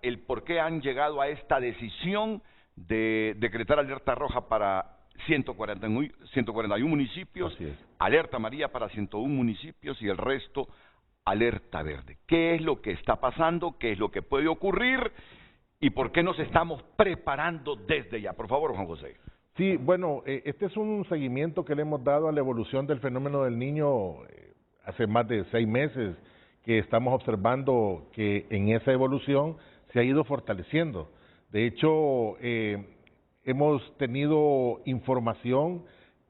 B: el por qué han llegado a esta decisión de decretar alerta roja para 141 municipios, alerta amarilla para 101 municipios y el resto alerta verde. ¿Qué es lo que está pasando? ¿Qué es lo que puede ocurrir? ¿Y por qué nos estamos preparando desde ya? Por favor, Juan José.
C: Sí, bueno, este es un seguimiento que le hemos dado a la evolución del fenómeno del Niño hace más de 6 meses, que estamos observando que en esa evolución se ha ido fortaleciendo. De hecho, hemos tenido información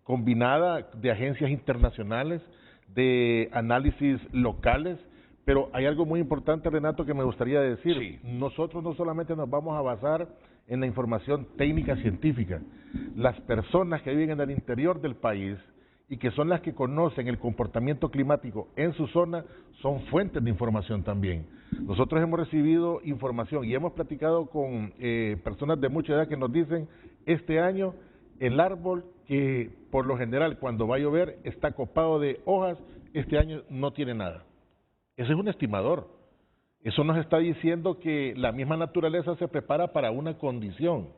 C: combinada de agencias internacionales, de análisis locales, pero hay algo muy importante, Renato, que me gustaría decir.
B: Sí.
C: Nosotros no solamente nos vamos a basar en la información técnica científica. Las personas que viven en el interior del país y que son las que conocen el comportamiento climático en su zona, son fuentes de información también. Nosotros hemos recibido información y hemos platicado con personas de mucha edad que nos dicen, este año el árbol que por lo general cuando va a llover está copado de hojas, este año no tiene nada. Ese es un estimador. Eso nos está diciendo que la misma naturaleza se prepara para una condición.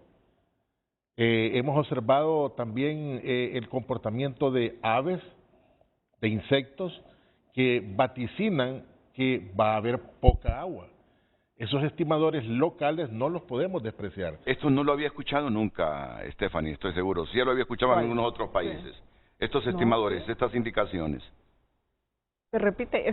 C: Hemos observado también el comportamiento de aves, de insectos, que vaticinan que va a haber poca agua. Esos estimadores locales no los podemos despreciar.
B: Esto no lo había escuchado nunca, Stephanie, estoy seguro. Sí, ya lo había escuchado en algunos otros países. Sí. Estos estimadores, estas indicaciones.
D: Se repite,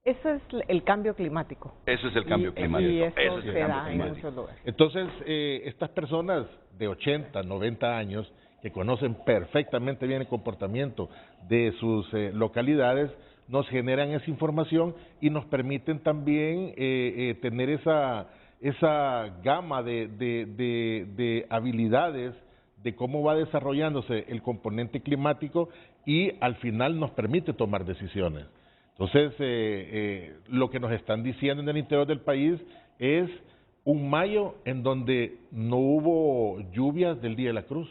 D: eso es el cambio climático.
B: Eso es el cambio climático.
D: Y eso se da en muchos lugares.
C: Entonces, estas personas de 80, 90 años, que conocen perfectamente bien el comportamiento de sus localidades, nos generan esa información y nos permiten también tener esa gama de habilidades de cómo va desarrollándose el componente climático y al final nos permite tomar decisiones. Entonces, lo que nos están diciendo en el interior del país es un mayo en donde no hubo lluvias del Día de la Cruz,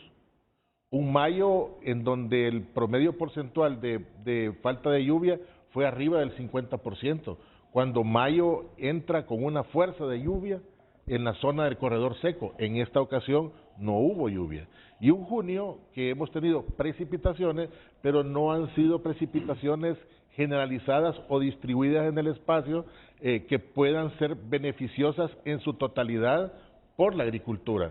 C: un mayo en donde el promedio porcentual de falta de lluvia fue arriba del 50%, cuando mayo entra con una fuerza de lluvia en la zona del corredor seco. En esta ocasión no hubo lluvia. Y un junio que hemos tenido precipitaciones, pero no han sido precipitaciones generalizadas o distribuidas en el espacio que puedan ser beneficiosas en su totalidad por la agricultura.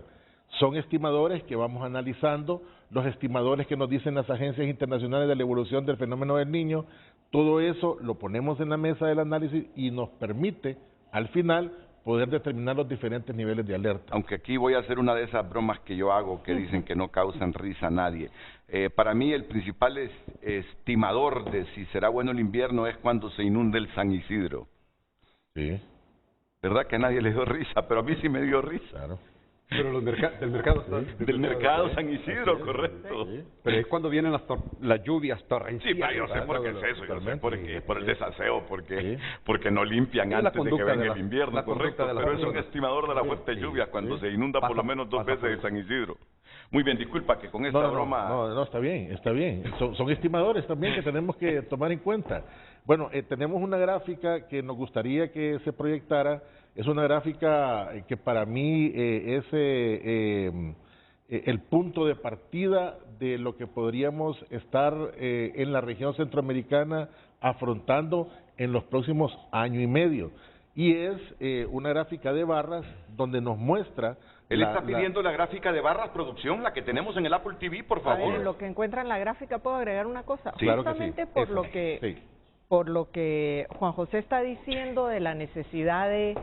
C: Son estimadores que vamos analizando, los estimadores que nos dicen las agencias internacionales de la evolución del fenómeno del Niño, todo eso lo ponemos en la mesa del análisis y nos permite, al final, poder determinar los diferentes niveles de alerta.
B: Aunque aquí voy a hacer una de esas bromas que yo hago que dicen que no causan risa a nadie. Para mí el principal estimador de si será bueno el invierno es cuando se inunde el San Isidro.
C: Sí.
B: ¿Verdad que a nadie le dio risa? Pero a mí sí me dio risa.
C: Claro.
G: Pero del mercado
B: del mercado San Isidro, sí, correcto.
G: Sí. Pero es cuando vienen las lluvias torrenciales.
B: Sí, pero yo sé por qué es eso, yo sé por el desaseo, porque no limpian antes de que venga el invierno, correcto. Pero es un estimador de la fuerte lluvia cuando se inunda por lo menos 2 veces el San Isidro. Muy bien, disculpa que con esta broma...
C: No, está bien, está bien. Son estimadores también que tenemos que tomar en cuenta. Bueno, tenemos una gráfica que nos gustaría que se proyectara. Es una gráfica que para mí es el punto de partida de lo que podríamos estar en la región centroamericana afrontando en los próximos año y medio. Y es una gráfica de barras donde nos muestra...
B: Él está pidiendo la gráfica de barras, producción, la que tenemos en el Apple TV, por favor.
D: A ver, lo que encuentra en la gráfica, ¿puedo agregar una cosa?
C: Sí, claro
D: justamente
C: que sí.
D: por lo que Juan José está diciendo de la necesidad de...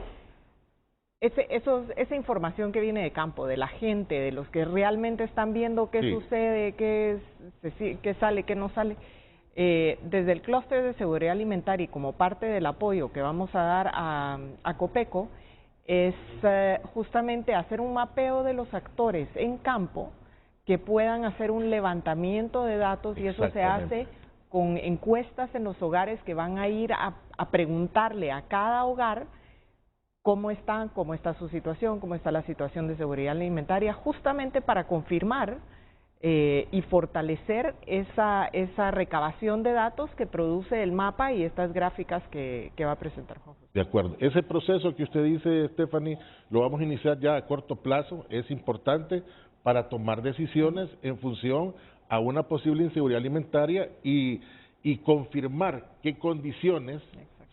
D: esa información que viene de campo, de la gente, de los que realmente están viendo qué sucede, qué sale, qué no sale. Desde el clúster de seguridad alimentaria y como parte del apoyo que vamos a dar a Copeco, es justamente hacer un mapeo de los actores en campo que puedan hacer un levantamiento de datos, y eso se hace con encuestas en los hogares que van a ir a preguntarle a cada hogar cómo está su situación, cómo está la situación de seguridad alimentaria, justamente para confirmar y fortalecer esa recabación de datos que produce el mapa y estas gráficas que va a presentar Juan José.
C: De acuerdo. Ese proceso que usted dice, Stephanie, lo vamos a iniciar ya a corto plazo. Es importante para tomar decisiones en función a una posible inseguridad alimentaria y confirmar qué condiciones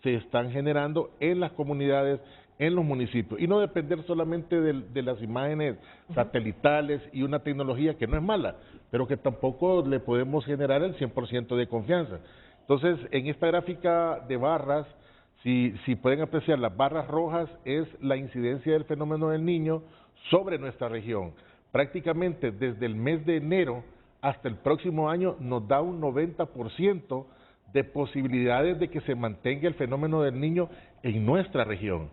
C: se están generando en las comunidades, en los municipios, y no depender solamente de las imágenes satelitales y una tecnología que no es mala, pero que tampoco le podemos generar el 100% de confianza. Entonces, en esta gráfica de barras, si pueden apreciar, las barras rojas es la incidencia del fenómeno del Niño sobre nuestra región. Prácticamente desde el mes de enero hasta el próximo año nos da un 90% de posibilidades de que se mantenga el fenómeno del Niño en nuestra región.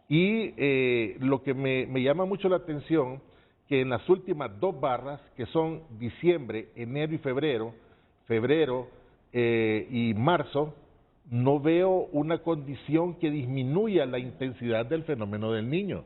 C: Y lo que me llama mucho la atención, que en las últimas dos barras, que son diciembre, enero y febrero y marzo, no veo una condición que disminuya la intensidad del fenómeno del Niño.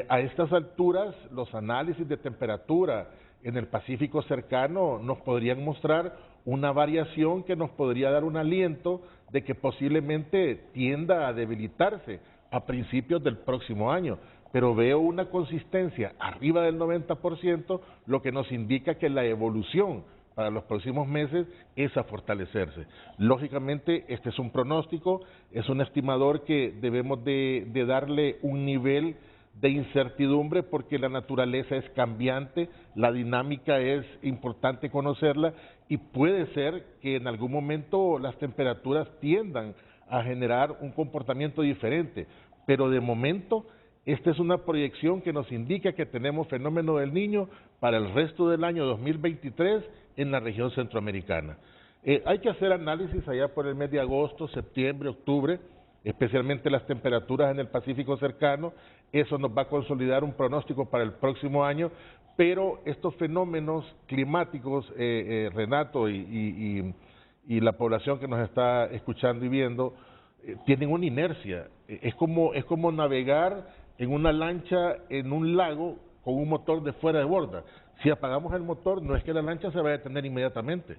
C: A estas alturas, los análisis de temperatura en el Pacífico cercano nos podrían mostrar una variación que nos podría dar un aliento de que posiblemente tienda a debilitarse a principios del próximo año, pero veo una consistencia arriba del 90%, lo que nos indica que la evolución para los próximos meses es a fortalecerse. Lógicamente, este es un pronóstico, es un estimador que debemos de darle un nivel de incertidumbre porque la naturaleza es cambiante, la dinámica es importante conocerla y puede ser que en algún momento las temperaturas tiendan a generar un comportamiento diferente, pero de momento esta es una proyección que nos indica que tenemos fenómeno del Niño para el resto del año 2023 en la región centroamericana. Hay que hacer análisis allá por el mes de agosto, septiembre, octubre, especialmente las temperaturas en el Pacífico cercano. Eso nos va a consolidar un pronóstico para el próximo año, pero estos fenómenos climáticos, Renato y la población que nos está escuchando y viendo, tienen una inercia. Es como navegar en una lancha en un lago con un motor de fuera de borda. Si apagamos el motor, no es que la lancha se vaya a detener inmediatamente.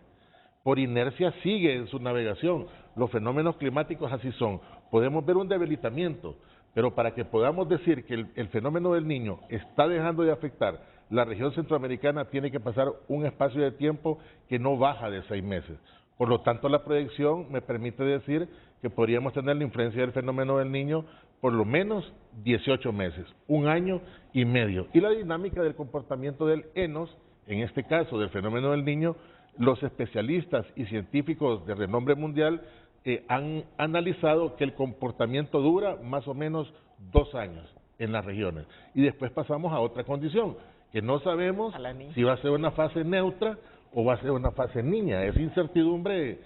C: Por inercia sigue en su navegación. Los fenómenos climáticos así son. Podemos ver un debilitamiento, pero para que podamos decir que el fenómeno del Niño está dejando de afectar la región centroamericana, tiene que pasar un espacio de tiempo que no baja de 6 meses. Por lo tanto, la proyección me permite decir que podríamos tener la influencia del fenómeno del Niño por lo menos 18 meses, 1 año y medio. Y la dinámica del comportamiento del ENOS, en este caso del fenómeno del Niño, los especialistas y científicos de renombre mundial han analizado que el comportamiento dura más o menos 2 años en las regiones. Y después pasamos a otra condición, que no sabemos si va a ser una fase neutra o va a ser una fase niña. Esa incertidumbre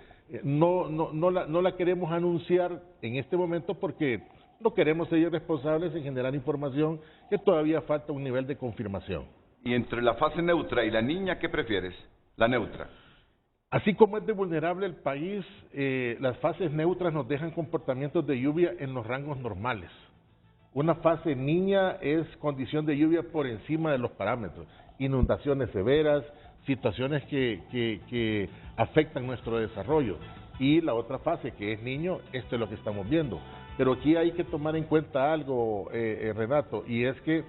C: no la queremos anunciar en este momento porque no queremos ser irresponsables en generar información que todavía falta un nivel de confirmación.
B: Y entre la fase neutra y la niña, ¿qué prefieres? La neutra.
C: Así como es de vulnerable el país, las fases neutras nos dejan comportamientos de lluvia en los rangos normales. Una fase niña es condición de lluvia por encima de los parámetros, inundaciones severas, situaciones que afectan nuestro desarrollo. Y la otra fase, que es niño, esto es lo que estamos viendo. Pero aquí hay que tomar en cuenta algo, Renato, y es que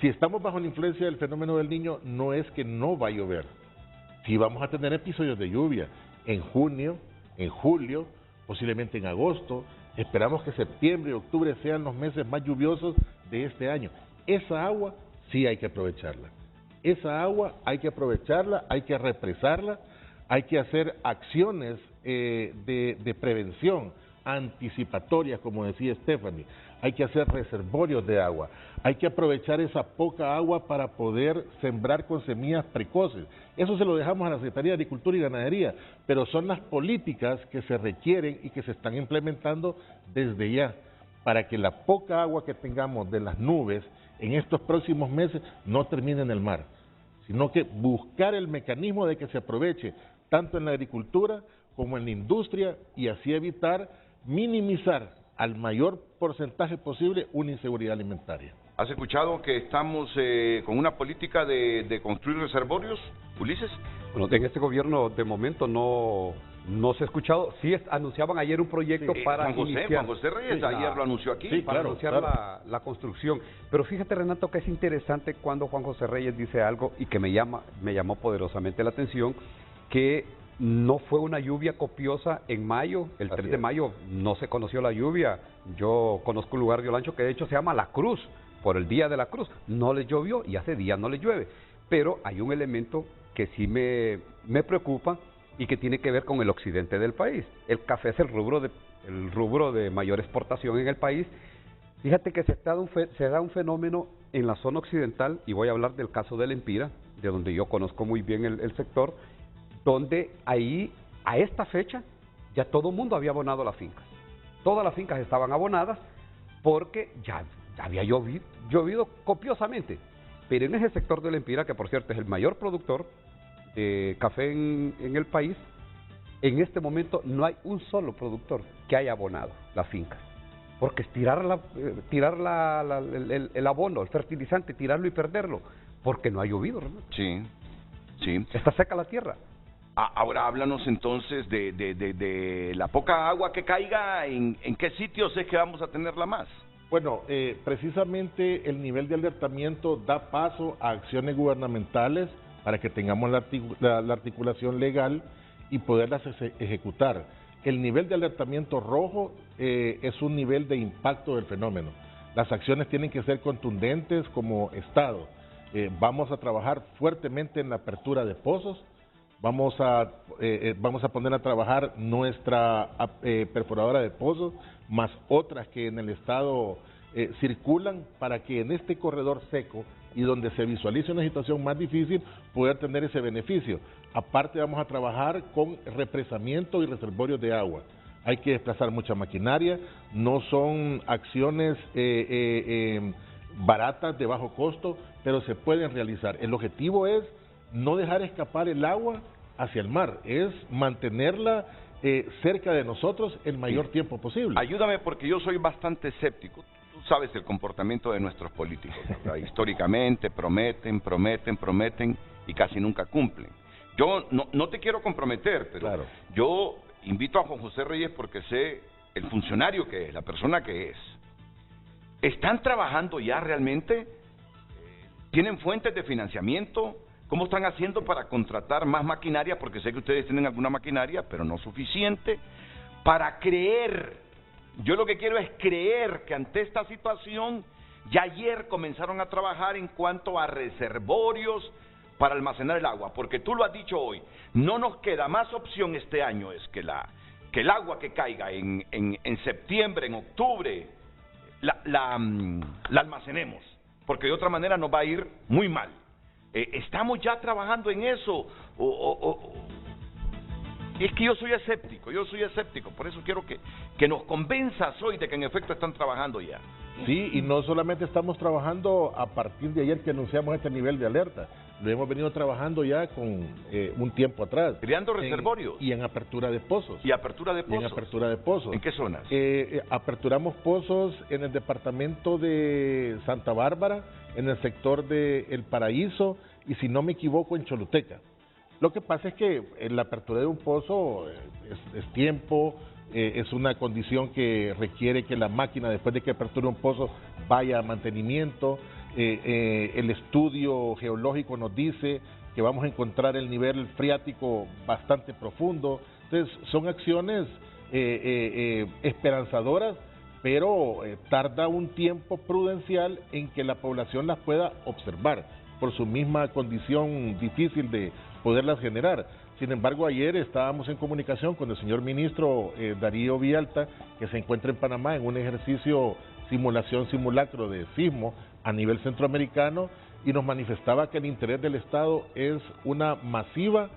C: si estamos bajo la influencia del fenómeno del Niño, no es que no va a llover. Sí vamos a tener episodios de lluvia en junio, en julio, posiblemente en agosto. Esperamos que septiembre y octubre sean los meses más lluviosos de este año. Esa agua sí hay que aprovecharla. Esa agua hay que aprovecharla, hay que represarla, hay que hacer acciones de prevención anticipatorias, como decía Stephanie. Hay que hacer reservorios de agua. Hay que aprovechar esa poca agua para poder sembrar con semillas precoces. Eso se lo dejamos a la Secretaría de Agricultura y Ganadería, pero son las políticas que se requieren y que se están implementando desde ya, para que la poca agua que tengamos de las nubes en estos próximos meses no termine en el mar, sino que buscar el mecanismo de que se aproveche tanto en la agricultura como en la industria y así evitar minimizar al mayor porcentaje posible una inseguridad alimentaria.
B: ¿Has escuchado que estamos con una política de construir reservorios, Ulises?
G: Bueno, en este gobierno de momento no se ha escuchado. Sí anunciaban ayer un proyecto para
B: Juan José Reyes ayer lo anunció aquí.
G: Para anunciar la construcción. Pero fíjate, Renato, que es interesante cuando Juan José Reyes dice algo y que me llamó poderosamente la atención, que no fue una lluvia copiosa en mayo. El 3 de mayo no se conoció la lluvia. Yo conozco un lugar de Olancho que de hecho se llama La Cruz, por el Día de la Cruz. No le llovió y hace días no le llueve. Pero hay un elemento que sí me preocupa y que tiene que ver con el occidente del país. El café es el rubro de mayor exportación en el país. Fíjate que se da un fenómeno en la zona occidental, y voy a hablar del caso del Empira, de donde yo conozco muy bien el sector, donde ahí, a esta fecha, ya todo el mundo había abonado las fincas. Todas las fincas estaban abonadas porque ya había llovido copiosamente. Pero en ese sector del Empira, que por cierto es el mayor productor de café en el país, en este momento no hay un solo productor que haya abonado las fincas. Porque es tirar el abono, el fertilizante, tirarlo y perderlo, porque no ha llovido, ¿no?
B: Sí.
G: Está seca la tierra.
B: Ahora háblanos entonces de la poca agua que caiga, ¿en qué sitios es que vamos a tenerla más?
C: Bueno, precisamente el nivel de alertamiento da paso a acciones gubernamentales para que tengamos la articulación legal y poderlas ejecutar. El nivel de alertamiento rojo es un nivel de impacto del fenómeno. Las acciones tienen que ser contundentes como Estado. Vamos a trabajar fuertemente en la apertura de pozos. Vamos a poner a trabajar nuestra perforadora de pozos, más otras que en el estado circulan, para que en este corredor seco y donde se visualice una situación más difícil, poder tener ese beneficio. Aparte vamos a trabajar con represamiento y reservorios de agua. Hay que desplazar mucha maquinaria, no son acciones baratas, de bajo costo, pero se pueden realizar. El objetivo es no dejar escapar el agua hacia el mar, es mantenerla cerca de nosotros el mayor tiempo posible.
B: Ayúdame, porque yo soy bastante escéptico. Tú sabes el comportamiento de nuestros políticos, ¿verdad? Históricamente prometen y casi nunca cumplen. Yo no te quiero comprometer, pero claro, yo invito a Juan José Reyes porque sé el funcionario que es, la persona que es. ¿Están trabajando ya realmente? ¿Tienen fuentes de financiamiento? ¿Cómo están haciendo para contratar más maquinaria? Porque sé que ustedes tienen alguna maquinaria, pero no suficiente, para creer. Yo lo que quiero es creer que ante esta situación, ya ayer comenzaron a trabajar en cuanto a reservorios para almacenar el agua, porque tú lo has dicho hoy, no nos queda más opción este año, es que el agua que caiga en septiembre, en octubre, la almacenemos, porque de otra manera nos va a ir muy mal. ¿Estamos ya trabajando en eso? Es que yo soy escéptico, por eso quiero que nos convenzas hoy de que en efecto están trabajando ya.
C: Sí, y no solamente estamos trabajando a partir de ayer que anunciamos este nivel de alerta, lo hemos venido trabajando ya con un tiempo atrás.
B: Creando reservorios.
C: Y en apertura de pozos.
B: ¿Y apertura de pozos?
C: Y en apertura de pozos.
B: ¿En qué zonas?
C: Aperturamos pozos en el departamento de Santa Bárbara, en el sector de El Paraíso y, si no me equivoco, en Choluteca. Lo que pasa es que la apertura de un pozo es tiempo, es una condición que requiere que la máquina, después de que aperture un pozo, vaya a mantenimiento. El estudio geológico nos dice que vamos a encontrar el nivel freático bastante profundo. Entonces son acciones esperanzadoras, pero tarda un tiempo prudencial en que la población las pueda observar por su misma condición difícil de poderlas generar. Sin embargo, ayer estábamos en comunicación con el señor ministro Darío Villalta, que se encuentra en Panamá en un ejercicio simulacro de sismo a nivel centroamericano, y nos manifestaba que el interés del Estado es una masiva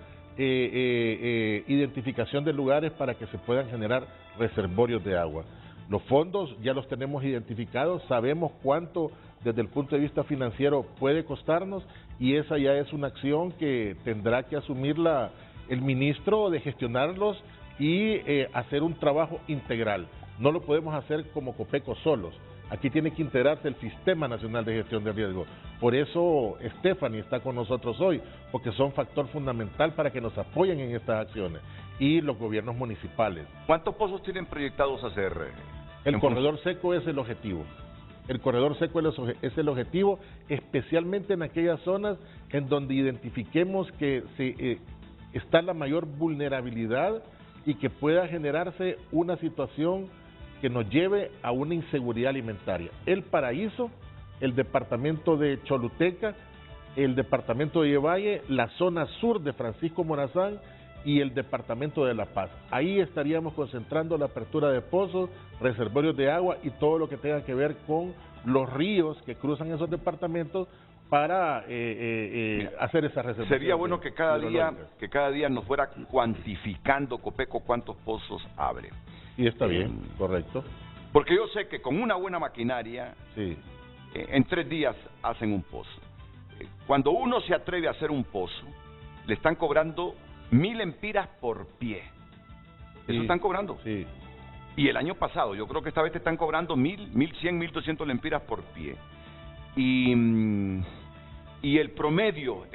C: identificación de lugares para que se puedan generar reservorios de agua. Los fondos ya los tenemos identificados, sabemos cuánto desde el punto de vista financiero puede costarnos, y esa ya es una acción que tendrá que asumirla el ministro, de gestionarlos y hacer un trabajo integral. No lo podemos hacer como Copeco solos. Aquí tiene que integrarse el Sistema Nacional de Gestión de Riesgo. Por eso Stephanie está con nosotros hoy, porque son factor fundamental para que nos apoyen en estas acciones, y los gobiernos municipales.
B: ¿Cuántos pozos tienen proyectados hacer?
C: El corredor seco es el objetivo. El corredor seco es el objetivo, especialmente en aquellas zonas en donde identifiquemos que está la mayor vulnerabilidad y que pueda generarse una situación que nos lleve a una inseguridad alimentaria. El Paraíso, el departamento de Choluteca, el departamento de Valle, la zona sur de Francisco Morazán y el departamento de La Paz. Ahí estaríamos concentrando la apertura de pozos, reservorios de agua y todo lo que tenga que ver con los ríos que cruzan esos departamentos para hacer esa reservación.
B: Sería bueno que cada día nos fuera cuantificando Copeco cuántos pozos abre.
C: Y está bien, correcto.
B: Porque yo sé que con una buena maquinaria, en 3 días hacen un pozo. Cuando uno se atreve a hacer un pozo, le están cobrando 1000 lempiras por pie. Eso están cobrando.
C: Sí.
B: Y el año pasado, yo creo que esta vez te están cobrando 1000, 1100, 1200 lempiras por pie. Y el promedio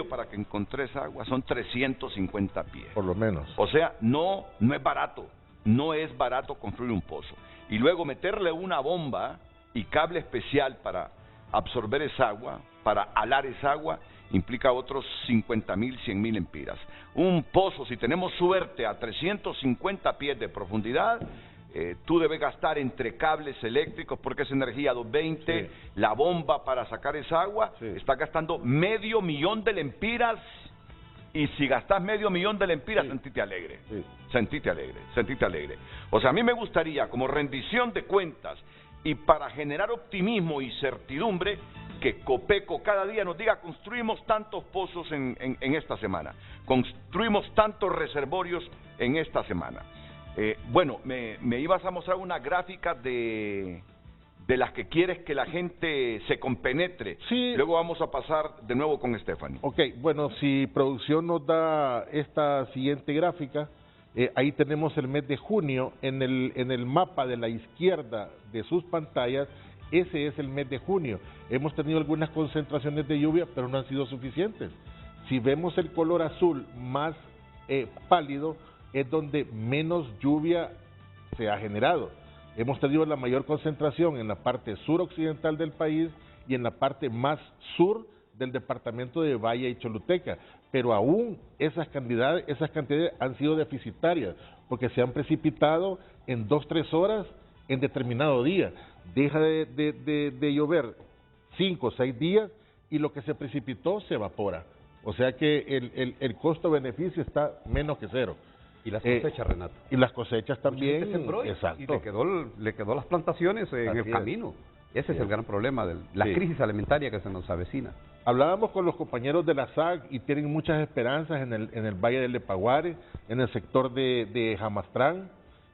B: para que encontres agua son 350 pies.
C: Por lo menos.
B: O sea, no es barato. No es barato construir un pozo. Y luego meterle una bomba y cable especial para absorber esa agua, para alar esa agua, implica otros 50.000, 100.000 lempiras. Un pozo, si tenemos suerte, a 350 pies de profundidad, tú debes gastar entre cables eléctricos, porque es energía 220, la bomba para sacar esa agua, está gastando $500,000 de lempiras. Y si gastas $500,000 de lempiras, sentite alegre, sentite alegre. O sea, a mí me gustaría, como rendición de cuentas y para generar optimismo y certidumbre, que Copeco cada día nos diga: construimos tantos pozos en esta semana, construimos tantos reservorios en esta semana. Bueno, me ibas a mostrar una gráfica de las que quieres que la gente se compenetre.
C: Sí.
B: Luego vamos a pasar de nuevo con Stephanie.
C: Ok, bueno, si producción nos da esta siguiente gráfica, ahí tenemos el mes de junio, en el mapa de la izquierda de sus pantallas, ese es el mes de junio. Hemos tenido algunas concentraciones de lluvia, pero no han sido suficientes. Si vemos el color azul más pálido, es donde menos lluvia se ha generado. Hemos tenido la mayor concentración en la parte suroccidental del país y en la parte más sur del departamento de Valle y Choluteca, pero aún esas cantidades han sido deficitarias, porque se han precipitado en 2-3 horas en determinado día. Deja de llover 5 o 6 días y lo que se precipitó se evapora. O sea que el costo-beneficio está menos que cero.
G: Y las cosechas, Renato.
C: Y las cosechas también.
G: Exacto. Y le quedó las plantaciones en el camino. Ese es el gran problema de la crisis alimentaria que se nos avecina.
C: Hablábamos con los compañeros de la SAC y tienen muchas esperanzas en el Valle del Lepaguare, en el sector de Jamastrán,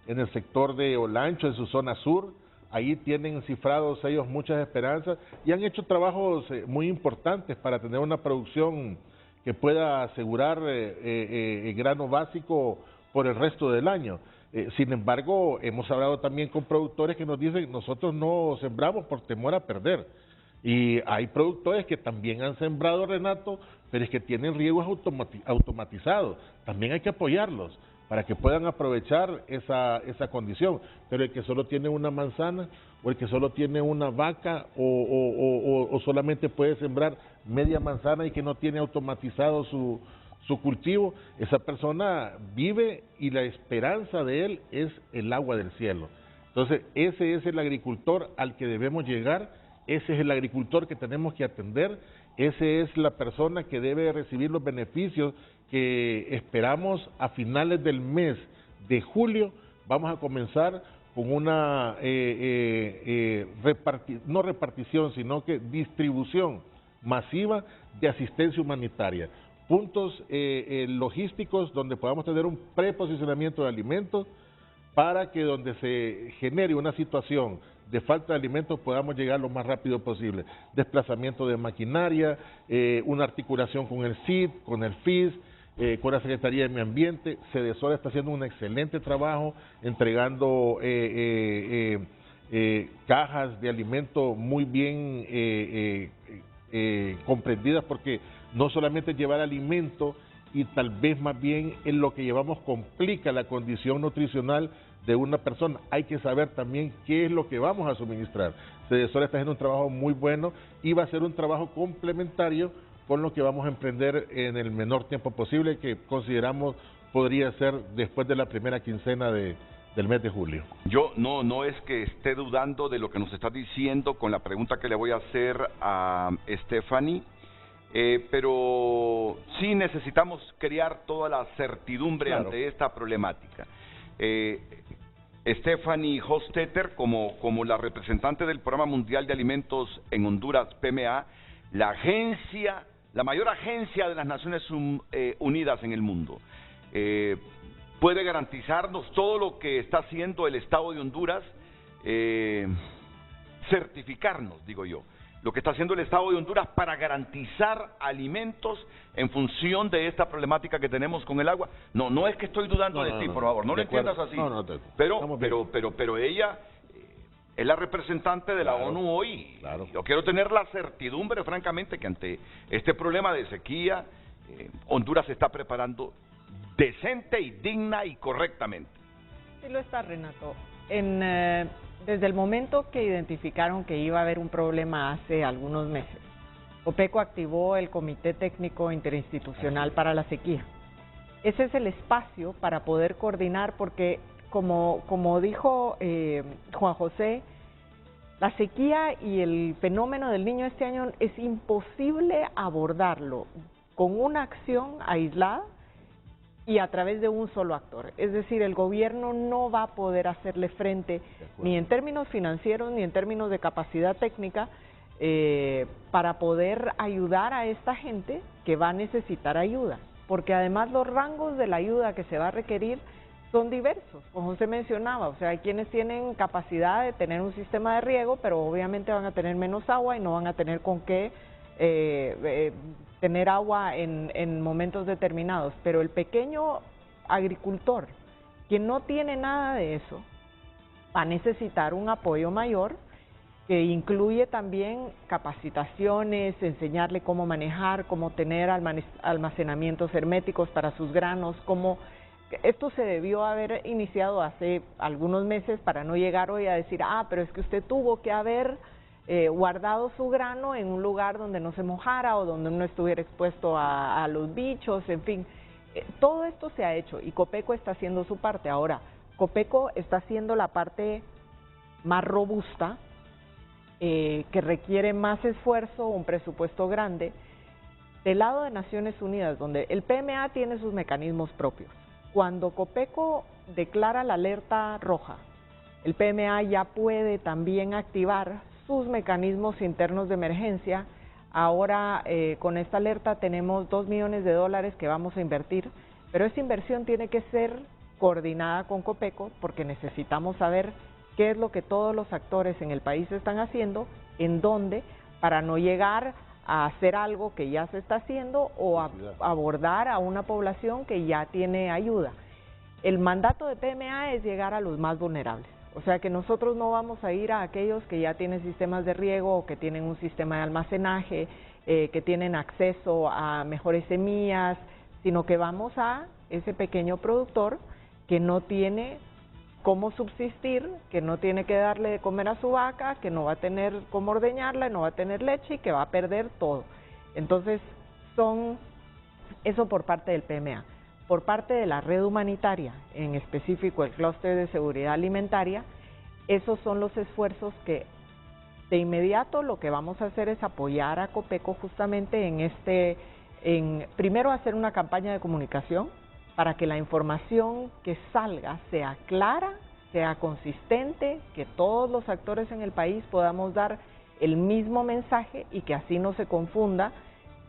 C: en el sector de Olancho, en su zona sur. Ahí tienen cifrados ellos muchas esperanzas y han hecho trabajos muy importantes para tener una producción que pueda asegurar el grano básico por el resto del año. Sin embargo, hemos hablado también con productores que nos dicen: nosotros no sembramos por temor a perder. Y hay productores que también han sembrado, Renato, pero es que tienen riegos automatizados. También hay que apoyarlos para que puedan aprovechar esa condición. Pero el que solo tiene una manzana, o el que solo tiene una vaca, o solamente puede sembrar media manzana y que no tiene automatizado su cultivo, esa persona vive y la esperanza de él es el agua del cielo. Entonces, ese es el agricultor al que debemos llegar ese es el agricultor que tenemos que atender, esa es la persona que debe recibir los beneficios que esperamos a finales del mes de julio. Vamos a comenzar con una no repartición, sino que distribución masiva de asistencia humanitaria. Puntos logísticos donde podamos tener un preposicionamiento de alimentos para que donde se genere una situación de falta de alimentos podamos llegar lo más rápido posible. Desplazamiento de maquinaria, una articulación con el CID, con el FIS, con la Secretaría de Medio Ambiente. Cedesol está haciendo un excelente trabajo entregando cajas de alimentos muy bien comprendidas, porque no solamente llevar alimento y tal vez más bien en lo que llevamos complica la condición nutricional de una persona. Hay que saber también qué es lo que vamos a suministrar. Cedesol está haciendo un trabajo muy bueno y va a ser un trabajo complementario con lo que vamos a emprender en el menor tiempo posible, que consideramos podría ser después de la primera quincena del mes de julio.
B: Yo no es que esté dudando de lo que nos está diciendo con la pregunta que le voy a hacer a Stephanie, pero sí necesitamos crear toda la certidumbre ante esta problemática. Stephanie Hostetter, como la representante del Programa Mundial de Alimentos en Honduras, PMA, la mayor agencia de las Naciones Unidas en el mundo, puede garantizarnos todo lo que está haciendo el Estado de Honduras, certificarnos, digo yo, lo que está haciendo el Estado de Honduras para garantizar alimentos en función de esta problemática que tenemos con el agua. No es que estoy dudando de ti, por favor, no lo entiendas así. Pero ella es la representante de la ONU hoy. Yo quiero tener la certidumbre, francamente, que ante este problema de sequía, Honduras se está preparando decente y digna y correctamente.
D: Sí lo está, Renato. Desde el momento que identificaron que iba a haber un problema hace algunos meses, Copeco activó el Comité Técnico Interinstitucional para la Sequía. Ese es el espacio para poder coordinar, porque como dijo Juan José, la sequía y el fenómeno del Niño este año es imposible abordarlo con una acción aislada y a través de un solo actor. Es decir, el gobierno no va a poder hacerle frente ni en términos financieros ni en términos de capacidad técnica para poder ayudar a esta gente que va a necesitar ayuda, porque además los rangos de la ayuda que se va a requerir son diversos, como usted mencionaba. O sea, hay quienes tienen capacidad de tener un sistema de riego, pero obviamente van a tener menos agua y no van a tener con qué tener agua en momentos determinados. Pero el pequeño agricultor, que no tiene nada de eso, va a necesitar un apoyo mayor, que incluye también capacitaciones, enseñarle cómo manejar, cómo tener almacenamientos herméticos para sus granos, cómo... Esto se debió haber iniciado hace algunos meses para no llegar hoy a decir, pero es que usted tuvo que haber guardado su grano en un lugar donde no se mojara o donde no estuviera expuesto a los bichos, en fin. Todo esto se ha hecho y Copeco está haciendo su parte. Ahora, Copeco está haciendo la parte más robusta, que requiere más esfuerzo, un presupuesto grande. Del lado de Naciones Unidas, donde el PMA tiene sus mecanismos propios. Cuando Copeco declara la alerta roja, el PMA ya puede también activar sus mecanismos internos de emergencia. Ahora con esta alerta tenemos $2 millones que vamos a invertir, pero esa inversión tiene que ser coordinada con Copeco, porque necesitamos saber qué es lo que todos los actores en el país están haciendo, en dónde, para no llegar a hacer algo que ya se está haciendo o a abordar a una población que ya tiene ayuda. El mandato de PMA es llegar a los más vulnerables, o sea que nosotros no vamos a ir a aquellos que ya tienen sistemas de riego o que tienen un sistema de almacenaje, que tienen acceso a mejores semillas, sino que vamos a ese pequeño productor que no tiene cómo subsistir, que no tiene que darle de comer a su vaca, que no va a tener cómo ordeñarla, no va a tener leche y que va a perder todo. Entonces, eso por parte del PMA. Por parte de la red humanitaria, en específico el clúster de seguridad alimentaria, esos son los esfuerzos que De inmediato lo que vamos a hacer es apoyar a Copeco justamente en primero hacer una campaña de comunicación para que la información que salga sea clara, sea consistente, que todos los actores en el país podamos dar el mismo mensaje y que así no se confunda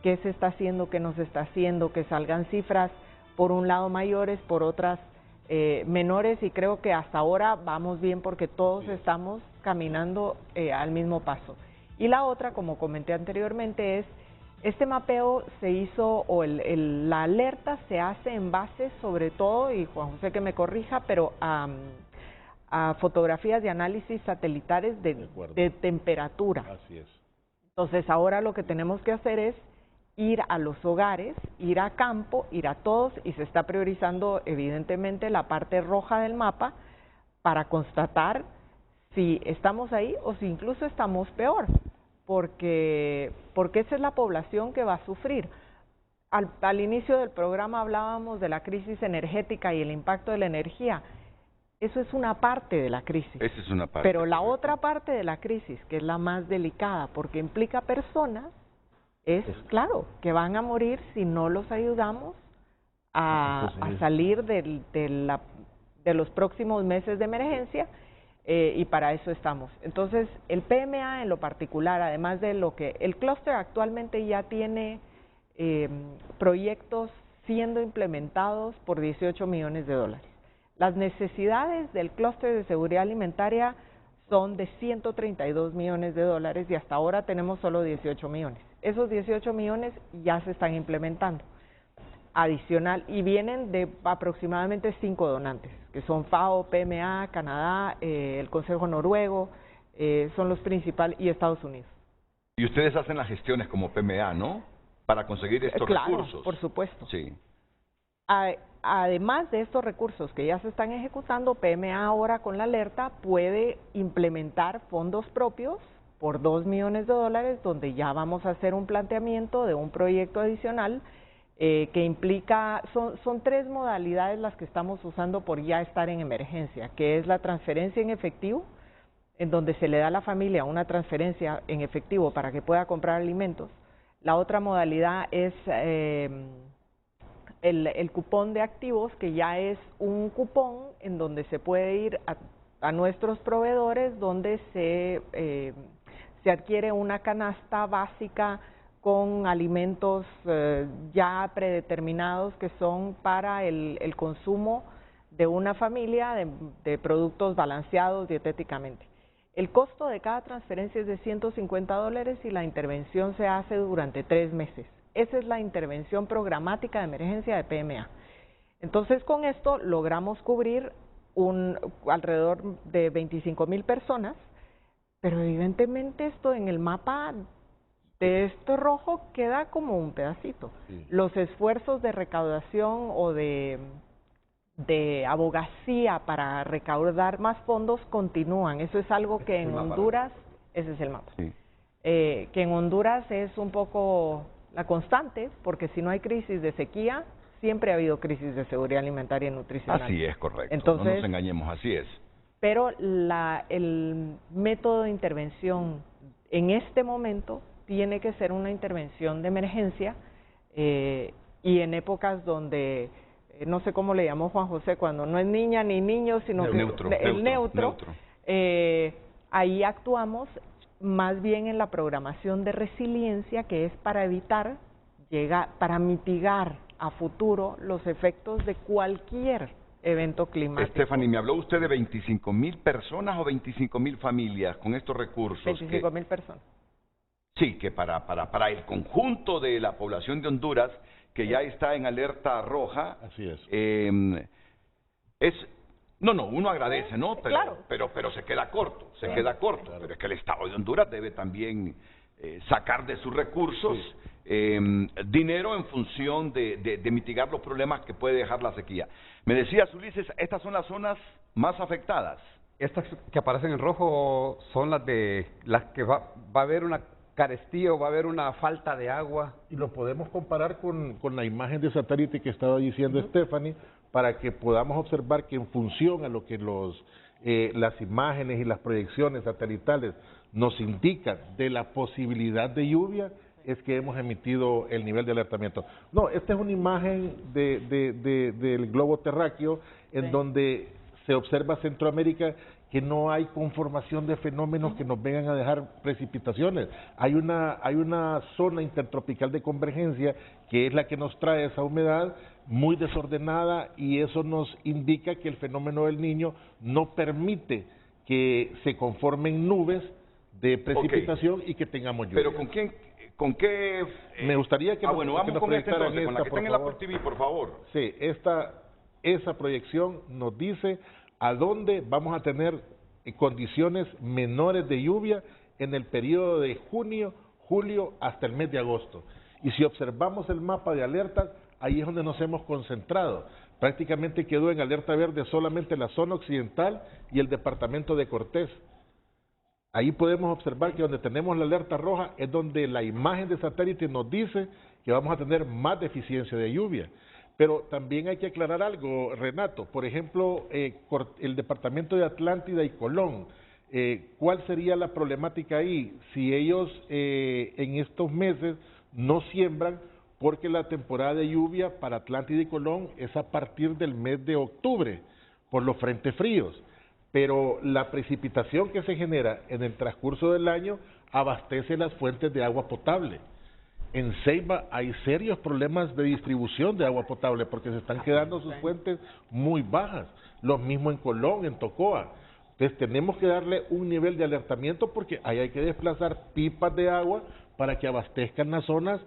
D: qué se está haciendo, qué no se está haciendo, que salgan cifras por un lado mayores, por otras menores, y creo que hasta ahora vamos bien porque todos estamos caminando al mismo paso. Y la otra, como comenté anteriormente, es este mapeo se hizo, o la alerta se hace en base sobre todo, y Juan José que me corrija, pero a fotografías de análisis satelitares de temperatura.
C: Así es.
D: Entonces ahora lo que tenemos que hacer es ir a los hogares, ir a campo, ir a todos, y se está priorizando evidentemente la parte roja del mapa para constatar si estamos ahí o si incluso estamos peor, porque esa es la población que va a sufrir. Al inicio del programa hablábamos de la crisis energética y el impacto de la energía. Eso es una parte de la crisis.
B: Esa es una parte.
D: Pero la otra parte de la crisis, que es la más delicada, porque implica personas, es claro, que van a morir si no los ayudamos a salir de los próximos meses de emergencia, y para eso estamos. Entonces, el PMA en lo particular, además de lo que el clúster actualmente ya tiene proyectos siendo implementados por 18 millones de dólares. Las necesidades del clúster de seguridad alimentaria son de 132 millones de dólares y hasta ahora tenemos solo 18 millones. Esos 18 millones ya se están implementando. Adicional, y vienen de aproximadamente 5 donantes, que son FAO, PMA, Canadá, el Consejo Noruego, son los principales, y Estados Unidos.
B: Y ustedes hacen las gestiones como PMA, ¿no? Para conseguir estos recursos.
D: Claro, por supuesto.
B: Sí.
D: Además de estos recursos que ya se están ejecutando, PMA ahora con la alerta puede implementar fondos propios por 2 millones de dólares, donde ya vamos a hacer un planteamiento de un proyecto adicional que implica, son 3 modalidades las que estamos usando por ya estar en emergencia, que es la transferencia en efectivo, en donde se le da a la familia una transferencia en efectivo para que pueda comprar alimentos. La otra modalidad es el cupón de activos, que ya es un cupón en donde se puede ir a nuestros proveedores, donde se adquiere una canasta básica con alimentos ya predeterminados que son para el consumo de una familia de productos balanceados dietéticamente. El costo de cada transferencia es de $150 y la intervención se hace durante 3 meses. Esa es la intervención programática de emergencia de PMA. Entonces, con esto logramos cubrir alrededor de 25,000 personas, pero evidentemente esto en el mapa de esto rojo queda como un pedacito. Sí. Los esfuerzos de recaudación o de abogacía para recaudar más fondos continúan. Eso es algo que en Honduras, ese es el mapa, sí. Que en Honduras es un poco la constante, porque si no hay crisis de sequía, siempre ha habido crisis de seguridad alimentaria y nutricional.
B: Así es, correcto.
D: Entonces,
B: no nos engañemos, así es.
D: Pero el método de intervención en este momento tiene que ser una intervención de emergencia, y en épocas donde no sé cómo le llamó Juan José, cuando no es niña ni niño, sino el neutro. Ahí actuamos más bien en la programación de resiliencia, que es para evitar, para mitigar a futuro los efectos de cualquier evento climático.
B: Stephanie, ¿me habló usted de 25,000 personas o 25,000 familias con estos recursos?
D: 25,000 personas.
B: Sí, que para el conjunto de la población de Honduras, que ya está en alerta roja.
C: Así es.
B: Uno agradece, ¿no? Pero, claro. pero se queda corto, queda corto. Claro. Pero es que el Estado de Honduras debe también sacar de sus recursos dinero en función de mitigar los problemas que puede dejar la sequía. Me decías, Ulises, estas son las zonas más afectadas.
G: Estas que aparecen en rojo son las que va a haber una carestía o va a haber una falta de agua.
C: Y lo podemos comparar con la imagen de satélite que estaba diciendo Stephanie, para que podamos observar que en función a lo que los las imágenes y las proyecciones satelitales nos indican de la posibilidad de lluvia, es que hemos emitido el nivel de alertamiento. No, esta es una imagen del globo terráqueo en donde se observa Centroamérica que no hay conformación de fenómenos que nos vengan a dejar precipitaciones. Hay una zona intertropical de convergencia que es la que nos trae esa humedad muy desordenada, y eso nos indica que el fenómeno del Niño no permite que se formen nubes de precipitación y que tengamos lluvia.
B: Pero ¿con qué?
C: Me gustaría que
B: bueno, vamos con esta entonces, con la que está en el Apple TV, por favor.
C: Sí, esa proyección nos dice a dónde vamos a tener condiciones menores de lluvia en el periodo de junio, julio hasta el mes de agosto. Y si observamos el mapa de alertas, ahí es donde nos hemos concentrado. Prácticamente quedó en alerta verde solamente la zona occidental y el departamento de Cortés. Ahí podemos observar que donde tenemos la alerta roja es donde la imagen de satélite nos dice que vamos a tener más deficiencia de lluvia. Pero también hay que aclarar algo, Renato. Por ejemplo, el departamento de Atlántida y Colón, ¿cuál sería la problemática ahí? Si ellos en estos meses no siembran, porque la temporada de lluvia para Atlántida y Colón es a partir del mes de octubre, por los frentes fríos. Pero la precipitación que se genera en el transcurso del año abastece las fuentes de agua potable. En Ceiba hay serios problemas de distribución de agua potable porque se están quedando sus fuentes muy bajas. Lo mismo en Colón, en Tocoa. Entonces tenemos que darle un nivel de alertamiento porque ahí hay que desplazar pipas de agua para que abastezcan las zonas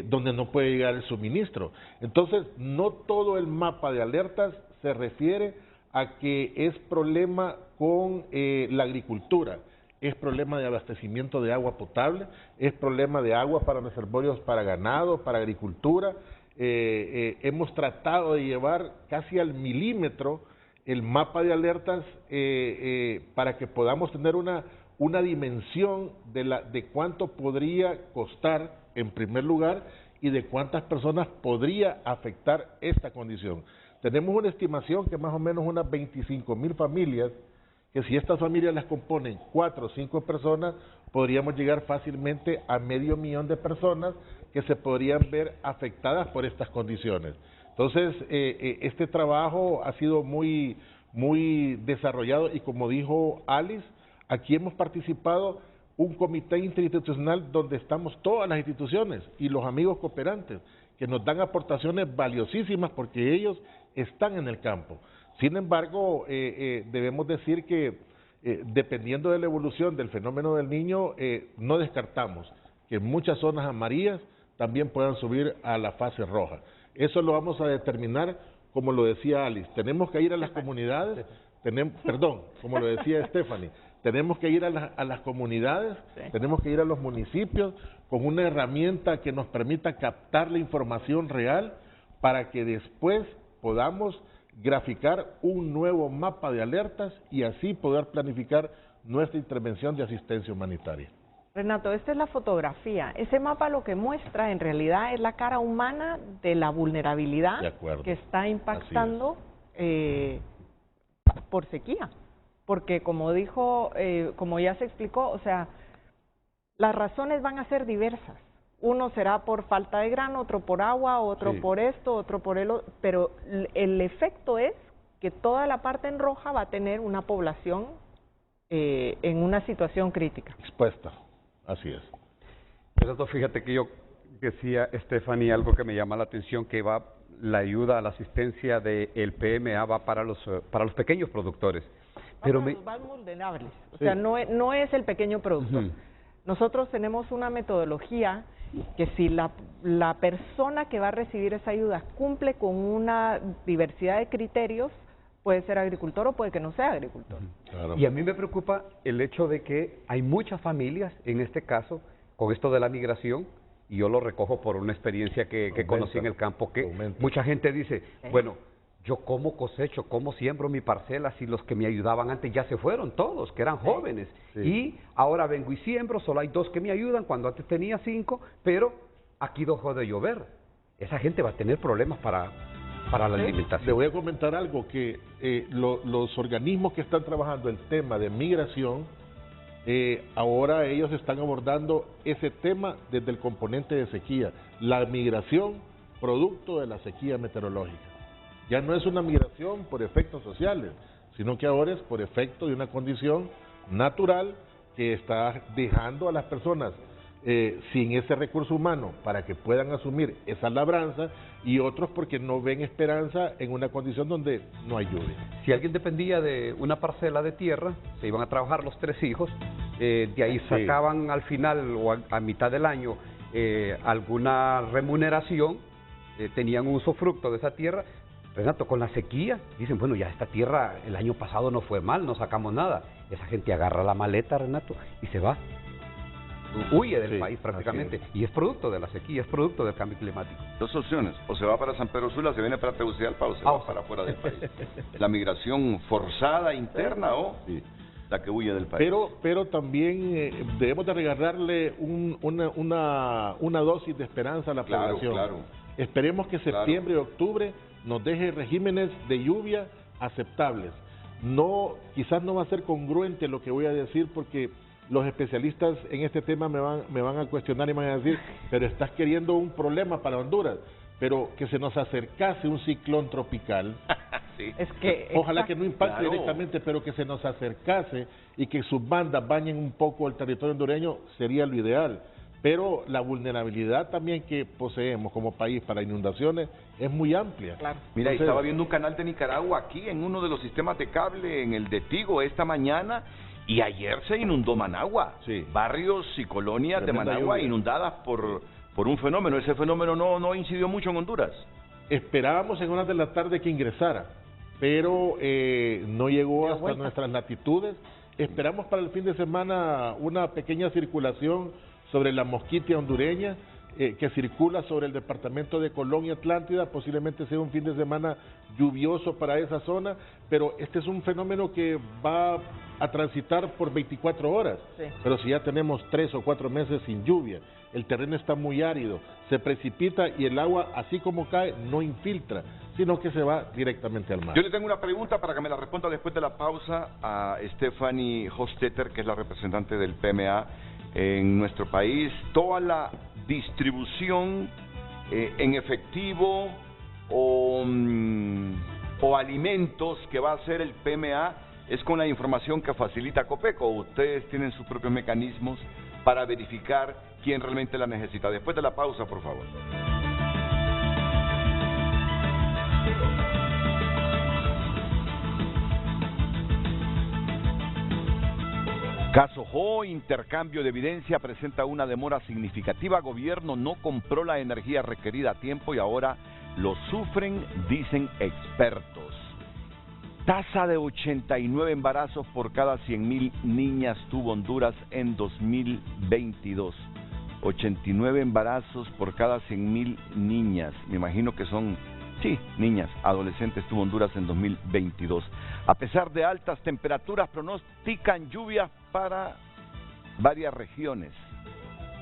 C: donde no puede llegar el suministro. Entonces, no todo el mapa de alertas se refiere a que es problema con la agricultura, es problema de abastecimiento de agua potable, es problema de agua para reservorios para ganado, para agricultura. Hemos tratado de llevar casi al milímetro el mapa de alertas para que podamos tener una dimensión de cuánto podría costar en primer lugar y de cuántas personas podría afectar esta condición. Tenemos una estimación que más o menos unas 25,000 familias, que si estas familias las componen 4 o 5 personas, podríamos llegar fácilmente a 500,000 de personas que se podrían ver afectadas por estas condiciones. Entonces, este trabajo ha sido muy desarrollado y, como dijo Alice, aquí hemos participado un comité interinstitucional donde estamos todas las instituciones y los amigos cooperantes que nos dan aportaciones valiosísimas porque ellos están en el campo. Sin embargo, debemos decir que dependiendo de la evolución del fenómeno del Niño, no descartamos que muchas zonas amarillas también puedan subir a la fase roja. Eso lo vamos a determinar, como lo decía Alice, tenemos que ir a las comunidades, como lo decía Stephanie, tenemos que ir a las comunidades, tenemos que ir a los municipios con una herramienta que nos permita captar la información real para que después podamos graficar un nuevo mapa de alertas y así poder planificar nuestra intervención de asistencia humanitaria.
D: Renato, esta es la fotografía. Ese mapa lo que muestra en realidad es la cara humana de la vulnerabilidad que está impactando por sequía. Porque como dijo, como ya se explicó, o sea, las razones van a ser diversas. Uno será por falta de grano, otro por agua, otro por esto, otro por el otro, pero el efecto es que toda la parte en roja va a tener una población en una situación crítica.
C: Expuesta, así es.
G: Pero fíjate que yo decía, Stephanie, algo que me llama la atención, que va la ayuda a la asistencia del PMA va para los pequeños productores. Pero
D: los más vulnerables, o sea, no es el pequeño productor. Nosotros tenemos una metodología que si la persona que va a recibir esa ayuda cumple con una diversidad de criterios, puede ser agricultor o puede que no sea agricultor.
G: Claro. Y a mí me preocupa el hecho de que hay muchas familias, en este caso, con esto de la migración, y yo lo recojo por una experiencia que conocí en el campo, que mucha gente dice, bueno, yo cómo cosecho, cómo siembro mi parcela si los que me ayudaban antes ya se fueron todos, que eran jóvenes. Y ahora vengo y siembro, solo hay 2 que me ayudan, cuando antes tenía 5, pero aquí dejó de llover. Esa gente va a tener problemas para para la alimentación.
C: Le voy a comentar algo, que los organismos que están trabajando el tema de migración, ahora ellos están abordando ese tema desde el componente de sequía, la migración producto de la sequía meteorológica. Ya no es una migración por efectos sociales, sino que ahora es por efecto de una condición natural que está dejando a las personas sin ese recurso humano para que puedan asumir esa labranza, y otros porque no ven esperanza en una condición donde no hay lluvia.
G: Si alguien dependía de una parcela de tierra, se iban a trabajar los 3 hijos, de ahí sacaban al final o a mitad del año alguna remuneración, tenían un usufructo de esa tierra. Renato, con la sequía, dicen, bueno, ya esta tierra el año pasado no fue mal, no sacamos nada. Esa gente agarra la maleta, Renato, y se va. Huye del país prácticamente, y es producto de la sequía, es producto del cambio climático.
B: 2 opciones: o se va para San Pedro Sula, se viene para Tegucigalpa, o se va para afuera del país. La migración forzada interna o la que huye del país.
C: Pero también debemos de regalarle una dosis de esperanza a la población.
B: Claro.
C: Esperemos que septiembre y octubre nos deje regímenes de lluvia aceptables. Quizás no va a ser congruente lo que voy a decir, porque los especialistas en este tema me van a cuestionar y me van a decir, pero estás queriendo un problema para Honduras, pero que se nos acercase un ciclón tropical.
D: Sí. Es que
C: ojalá que no impacte directamente, pero que se nos acercase y que sus bandas bañen un poco el territorio hondureño sería lo ideal. Pero la vulnerabilidad también que poseemos como país para inundaciones es muy amplia.
B: Claro. Mira, entonces, estaba viendo un canal de Nicaragua aquí en uno de los sistemas de cable, en el de Tigo, esta mañana, y ayer se inundó Managua. Barrios y colonias de Managua inundadas por un fenómeno. Ese fenómeno no incidió mucho en Honduras.
C: Esperábamos en horas de la tarde que ingresara, pero no llegó hasta nuestras latitudes. Esperamos para el fin de semana una pequeña circulación sobre la mosquitia hondureña, que circula sobre el departamento de Colón y Atlántida. Posiblemente sea un fin de semana lluvioso para esa zona, pero este es un fenómeno que va a transitar por 24 horas. Pero si ya tenemos 3 o 4 meses sin lluvia, el terreno está muy árido, se precipita y el agua, así como cae, no infiltra, sino que se va directamente al mar.
B: Yo le tengo una pregunta para que me la responda después de la pausa a Stephanie Hostetter, que es la representante del PMA en nuestro país. Toda la distribución en efectivo o alimentos que va a hacer el PMA es con la información que facilita Copeco. Ustedes tienen sus propios mecanismos para verificar quién realmente la necesita. Después de la pausa, por favor. Caso Jo, intercambio de evidencia presenta una demora significativa. Gobierno no compró la energía requerida a tiempo y ahora lo sufren, dicen expertos. Tasa de 89 embarazos por cada 100,000 niñas tuvo Honduras en 2022. 89 embarazos por cada 100,000 niñas. Me imagino que son, niñas, adolescentes tuvo Honduras en 2022. A pesar de altas temperaturas, pronostican lluvias para varias regiones.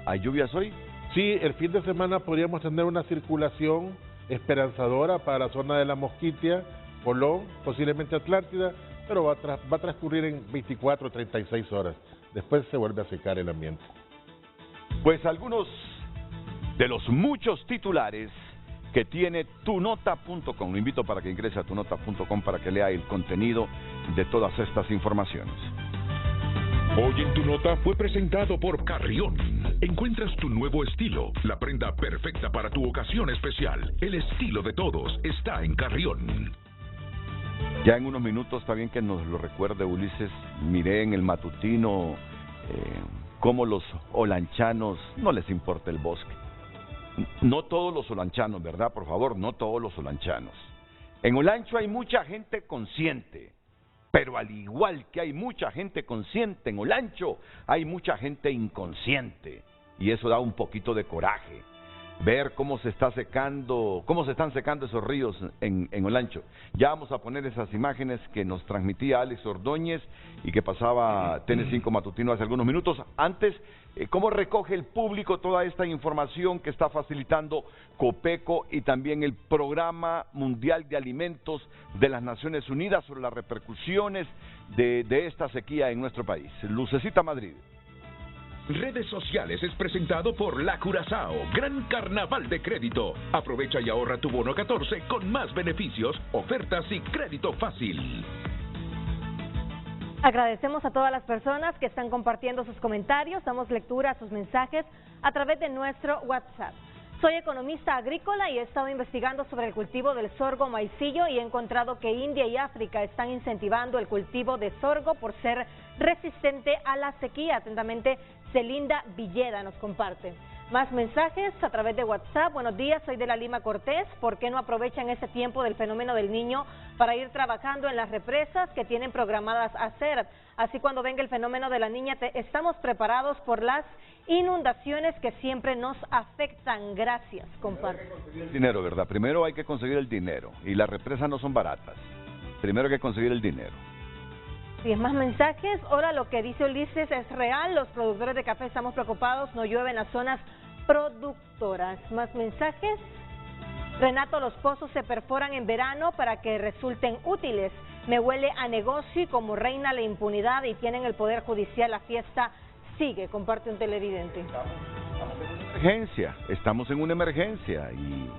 B: ¿Hay lluvias hoy?
C: Sí, el fin de semana podríamos tener una circulación esperanzadora para la zona de la Mosquitia, Colón, posiblemente Atlántida, pero va a transcurrir en 24 o 36 horas. Después se vuelve a secar el ambiente.
B: Pues algunos de los muchos titulares que tiene tunota.com. Lo invito para que ingrese a tunota.com para que lea el contenido de todas estas informaciones.
A: Hoy en Tu Nota fue presentado por Carrión. Encuentras tu nuevo estilo, la prenda perfecta para tu ocasión especial. El estilo de todos está en Carrión.
B: Ya en unos minutos, está bien que nos lo recuerde Ulises, miré en el matutino cómo los olanchanos no les importa el bosque. No todos los olanchanos, ¿verdad? Por favor, no todos los olanchanos. En Olancho hay mucha gente consciente, pero al igual que hay mucha gente consciente en Olancho, hay mucha gente inconsciente. Y eso da un poquito de coraje. ver cómo se están secando esos ríos en Olancho. Ya vamos a poner esas imágenes que nos transmitía Alex Ordóñez y que pasaba TN5 Matutino hace algunos minutos. Antes, ¿cómo recoge el público toda esta información que está facilitando Copeco y también el Programa Mundial de Alimentos de las Naciones Unidas sobre las repercusiones de esta sequía en nuestro país? Lucecita Madrid.
A: Redes sociales es presentado por La Curazao, Gran Carnaval de Crédito. Aprovecha y ahorra tu bono 14 con más beneficios, ofertas y crédito fácil.
H: Agradecemos a todas las personas que están compartiendo sus comentarios, damos lectura a sus mensajes a través de nuestro WhatsApp. Soy economista agrícola y he estado investigando sobre el cultivo del sorgo maicillo y he encontrado que India y África están incentivando el cultivo de sorgo por ser resistente a la sequía. Atentamente, Celinda Villeda nos comparte. Más mensajes a través de WhatsApp. Buenos días, soy de la Lima Cortés. ¿Por qué no aprovechan ese tiempo del fenómeno del Niño para ir trabajando en las represas que tienen programadas hacer? Así cuando venga el fenómeno de la Niña estamos preparados por las inundaciones que siempre nos afectan. Gracias, comparte.
B: Dinero, ¿verdad? Primero hay que conseguir el dinero y las represas no son baratas. Primero hay que conseguir el dinero.
H: Sí, más mensajes. Ahora lo que dice Ulises es real. Los productores de café estamos preocupados. No llueve en las zonas productoras. Más mensajes. Renato, los pozos se perforan en verano para que resulten útiles. Me huele a negocio y como reina la impunidad y tienen el poder judicial, la fiesta sigue. Comparte un televidente.
B: Estamos en una emergencia y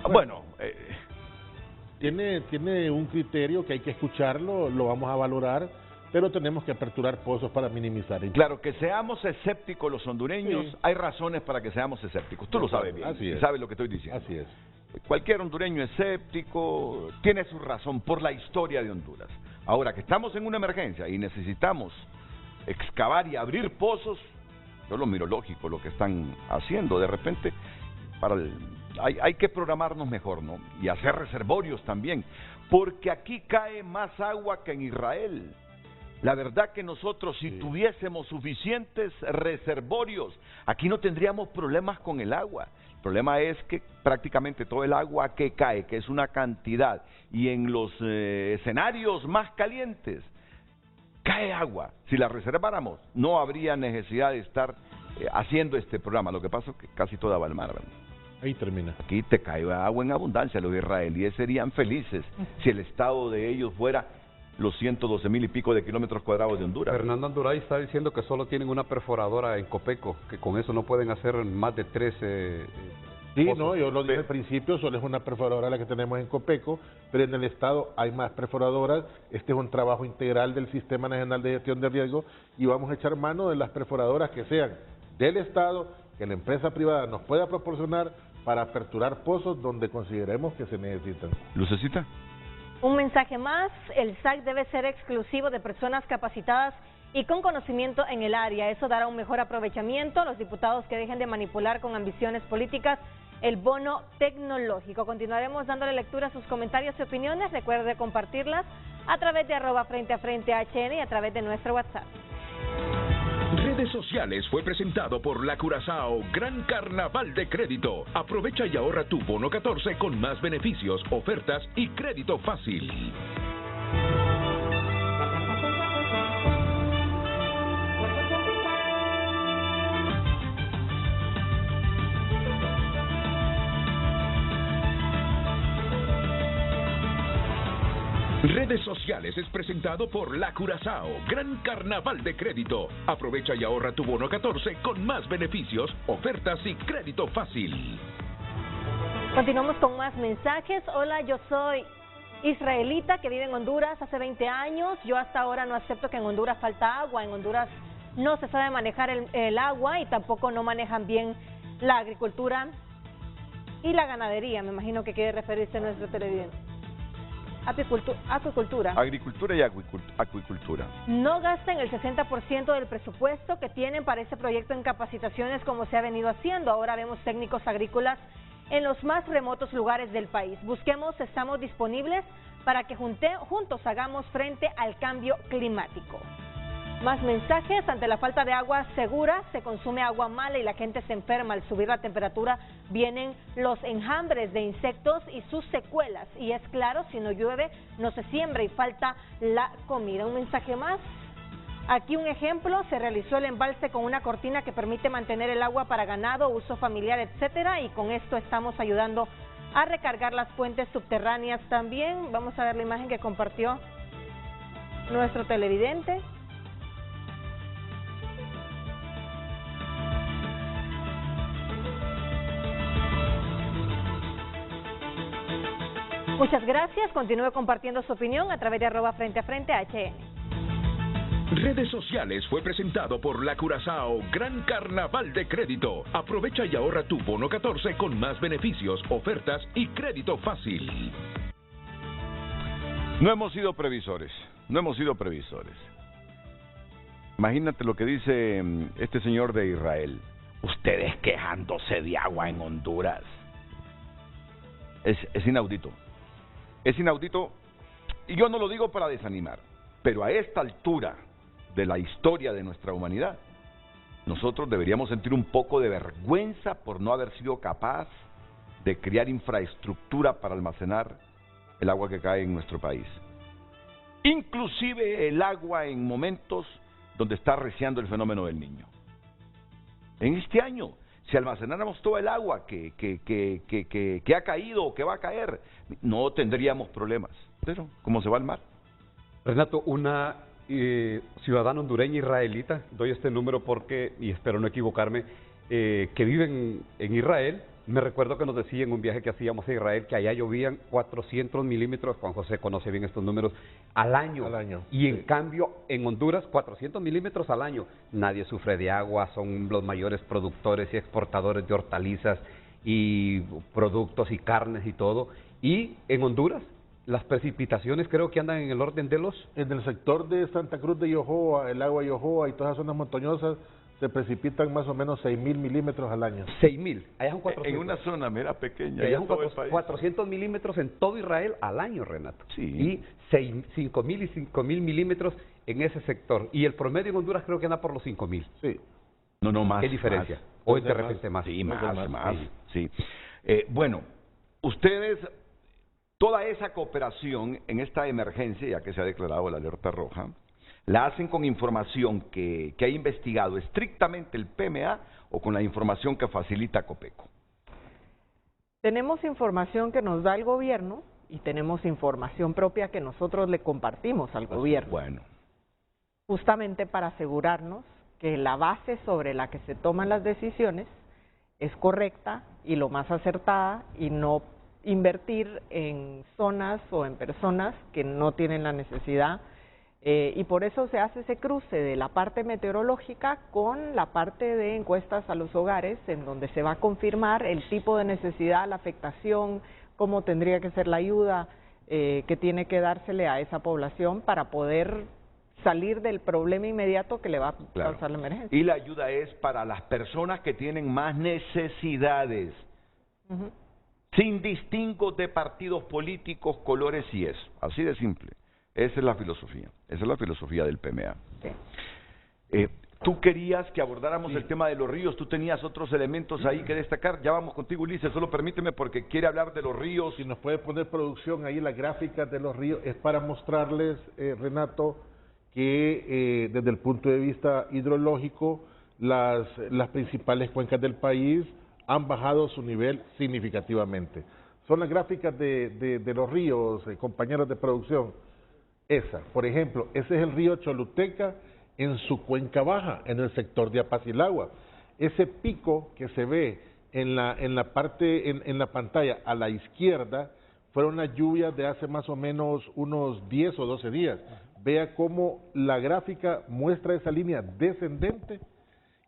B: bueno,
C: tiene un criterio que hay que escucharlo, lo vamos a valorar, pero tenemos que aperturar pozos para minimizar.
B: Claro, que seamos escépticos los hondureños, sí. Hay razones para que seamos escépticos, tú lo sabes bien,
C: así es.
B: Sabes lo que estoy diciendo.
C: Así es.
B: Cualquier hondureño escéptico tiene su razón por la historia de Honduras. Ahora que estamos en una emergencia y necesitamos excavar y abrir pozos, yo lo miro lógico lo que están haciendo. De repente hay que programarnos mejor, ¿no? Y hacer reservorios también, porque aquí cae más agua que en Israel. La verdad que nosotros si tuviésemos suficientes reservorios, aquí no tendríamos problemas con el agua. El problema es que prácticamente todo el agua que cae, que es una cantidad, y en los escenarios más calientes, cae agua. Si la reserváramos, no habría necesidad de estar haciendo este programa. Lo que pasa es que casi toda va al mar, ¿verdad?
C: Ahí termina.
B: Aquí te cae agua en abundancia. Los israelíes serían felices si el estado de ellos fuera los 112,000 y pico de kilómetros cuadrados de Honduras.
G: Fernando Anduray está diciendo que solo tienen una perforadora en Copeco, que con eso no pueden hacer más de 13
C: Sí, pozos. No, yo lo dije al principio, solo es una perforadora la que tenemos en Copeco, pero en el estado hay más perforadoras. Este es un trabajo integral del Sistema Nacional de Gestión de Riesgo y vamos a echar mano de las perforadoras que sean del estado, que la empresa privada nos pueda proporcionar para aperturar pozos donde consideremos que se necesitan.
B: Lucecita.
H: Un mensaje más, el SAC debe ser exclusivo de personas capacitadas y con conocimiento en el área. Eso dará un mejor aprovechamiento a los diputados que dejen de manipular con ambiciones políticas el bono tecnológico. Continuaremos dándole lectura a sus comentarios y opiniones. Recuerde compartirlas a través de @FrenteAFrenteHN y a través de nuestro WhatsApp.
A: Redes sociales fue presentado por La Curazao, Gran Carnaval de Crédito. Aprovecha y ahorra tu bono 14 con más beneficios, ofertas y crédito fácil. Redes sociales es presentado por La Curazao, Gran Carnaval de Crédito. Aprovecha y ahorra tu bono 14 con más beneficios, ofertas y crédito fácil.
H: Continuamos con más mensajes. Hola, yo soy israelita que vive en Honduras hace 20 años. Yo hasta ahora no acepto que en Honduras falta agua. En Honduras no se sabe manejar el agua y tampoco no manejan bien la agricultura y la ganadería. Me imagino que quiere referirse a nuestro televidente. Acuicultura.
B: Agricultura y acuicultura.
H: No gastan el 60% del presupuesto que tienen para ese proyecto en capacitaciones como se ha venido haciendo. Ahora vemos técnicos agrícolas en los más remotos lugares del país. Busquemos, estamos disponibles para que juntos hagamos frente al cambio climático. Más mensajes. Ante la falta de agua segura, se consume agua mala y la gente se enferma. Al subir la temperatura vienen los enjambres de insectos y sus secuelas. Y es claro, si no llueve, no se siembra y falta la comida. Un mensaje más. Aquí un ejemplo, se realizó el embalse con una cortina que permite mantener el agua para ganado, uso familiar, etcétera, y con esto estamos ayudando a recargar las fuentes subterráneas también. Vamos a ver la imagen que compartió nuestro televidente. Muchas gracias, continúe compartiendo su opinión a través de @FrenteAFrente@HN.
A: Redes sociales fue presentado por La Curazao Gran Carnaval de Crédito. Aprovecha y ahorra tu bono 14 con más beneficios, ofertas y crédito fácil.
B: No hemos sido previsores. Imagínate lo que dice este señor de Israel. Ustedes quejándose de agua en Honduras. Es inaudito. Es inaudito, y yo no lo digo para desanimar, pero a esta altura de la historia de nuestra humanidad, nosotros deberíamos sentir un poco de vergüenza por no haber sido capaz de crear infraestructura para almacenar el agua que cae en nuestro país. Inclusive el agua en momentos donde está arreciando el fenómeno del Niño. En este año, si almacenáramos todo el agua que ha caído o que va a caer, no tendríamos problemas. Pero, ¿cómo se va al mar?
G: Renato, una ciudadana hondureña israelita, doy este número porque, y espero no equivocarme, que vive en Israel, me recuerdo que nos decía en un viaje que hacíamos a Israel que allá llovían 400 milímetros, Juan José conoce bien estos números, al año. Y en cambio, en Honduras, 400 milímetros al año. Nadie sufre de agua, son los mayores productores y exportadores de hortalizas y productos y carnes y todo. Y en Honduras, las precipitaciones creo que andan en el orden de los...
C: En el sector de Santa Cruz de Yohoa, el agua de Yohoa y todas las zonas montañosas, se precipitan más o menos 6.000 milímetros al año.
G: 6.000, allá son 400.
B: En una zona mera pequeña.
G: Allá son 400 milímetros en todo Israel al año, Renato.
B: Sí.
G: Y 5.000 y 5.000 milímetros en ese sector. Y el promedio en Honduras creo que anda por los 5.000.
C: Sí.
B: No más.
G: ¿Qué diferencia?
B: Más.
G: Hoy de repente más.
B: Sí, más. Sí. Bueno, ustedes, toda esa cooperación en esta emergencia, ya que se ha declarado la alerta roja, ¿la hacen con información que ha investigado estrictamente el PMA o con la información que facilita Copeco?
D: Tenemos información que nos da el gobierno y tenemos información propia que nosotros le compartimos al gobierno.
B: Bueno.
D: Justamente para asegurarnos que la base sobre la que se toman las decisiones es correcta y lo más acertada y no invertir en zonas o en personas que no tienen la necesidad. Y por eso se hace ese cruce de la parte meteorológica con la parte de encuestas a los hogares, en donde se va a confirmar el tipo de necesidad, la afectación, cómo tendría que ser la ayuda que tiene que dársele a esa población para poder salir del problema inmediato que le va a causar la emergencia.
B: Y la ayuda es para las personas que tienen más necesidades, sin distingos de partidos políticos, colores y eso, así de simple. Esa es la filosofía del PMA. Sí. Tú querías que abordáramos el tema de los ríos, tú tenías otros elementos ahí que destacar. Ya vamos contigo, Ulises, solo permíteme porque quiere hablar de los ríos.
C: Si nos puede poner producción ahí, las gráficas de los ríos, es para mostrarles, Renato, que desde el punto de vista hidrológico, las principales cuencas del país han bajado su nivel significativamente. Son las gráficas de los ríos, compañeros de producción. Esa, por ejemplo, ese es el río Choluteca en su cuenca baja, en el sector de Apacilagua. Ese pico que se ve en la pantalla a la izquierda fueron las lluvias de hace más o menos unos 10 o 12 días. Vea cómo la gráfica muestra esa línea descendente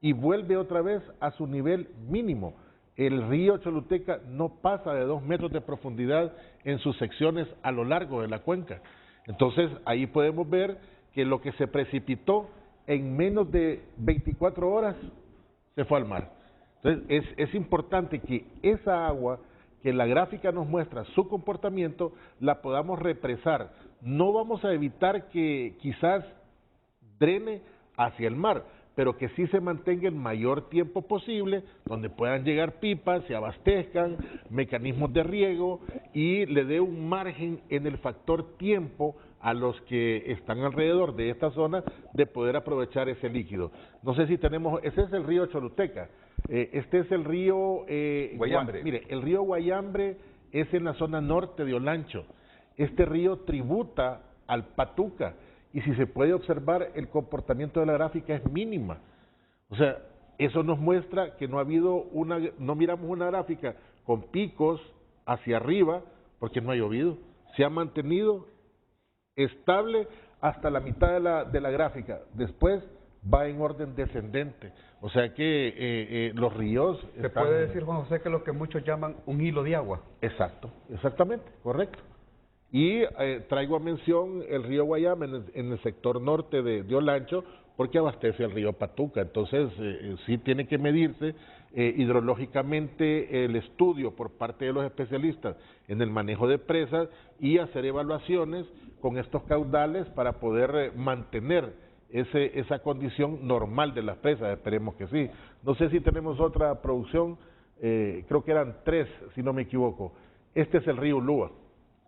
C: y vuelve otra vez a su nivel mínimo. El río Choluteca no pasa de 2 metros de profundidad en sus secciones a lo largo de la cuenca. Entonces, ahí podemos ver que lo que se precipitó en menos de 24 horas se fue al mar. Entonces, es importante que esa agua, que la gráfica nos muestra su comportamiento, la podamos represar. No vamos a evitar que quizás drene hacia el mar, pero que sí se mantenga el mayor tiempo posible, donde puedan llegar pipas, se abastezcan, mecanismos de riego y le dé un margen en el factor tiempo a los que están alrededor de esta zona de poder aprovechar ese líquido. No sé si tenemos, ese es el río Choluteca, este es el río
B: Guayambre.
C: Mire, el río Guayambre es en la zona norte de Olancho. Este río tributa al Patuca, y si se puede observar, el comportamiento de la gráfica es mínima. O sea, eso nos muestra que no ha habido no miramos una gráfica con picos hacia arriba, porque no ha llovido. Se ha mantenido estable hasta la mitad de la gráfica. Después va en orden descendente. O sea que los ríos...
G: Se puede decir, Juan José, que lo que muchos llaman un hilo de agua.
C: Exacto, exactamente, correcto. Y traigo a mención el río Guayama en el sector norte de Olancho, porque abastece el río Patuca. Entonces, sí tiene que medirse hidrológicamente el estudio por parte de los especialistas en el manejo de presas y hacer evaluaciones con estos caudales para poder mantener esa condición normal de las presas. Esperemos que sí. No sé si tenemos otra producción, creo que eran 3, si no me equivoco. Este es el río Ulúa.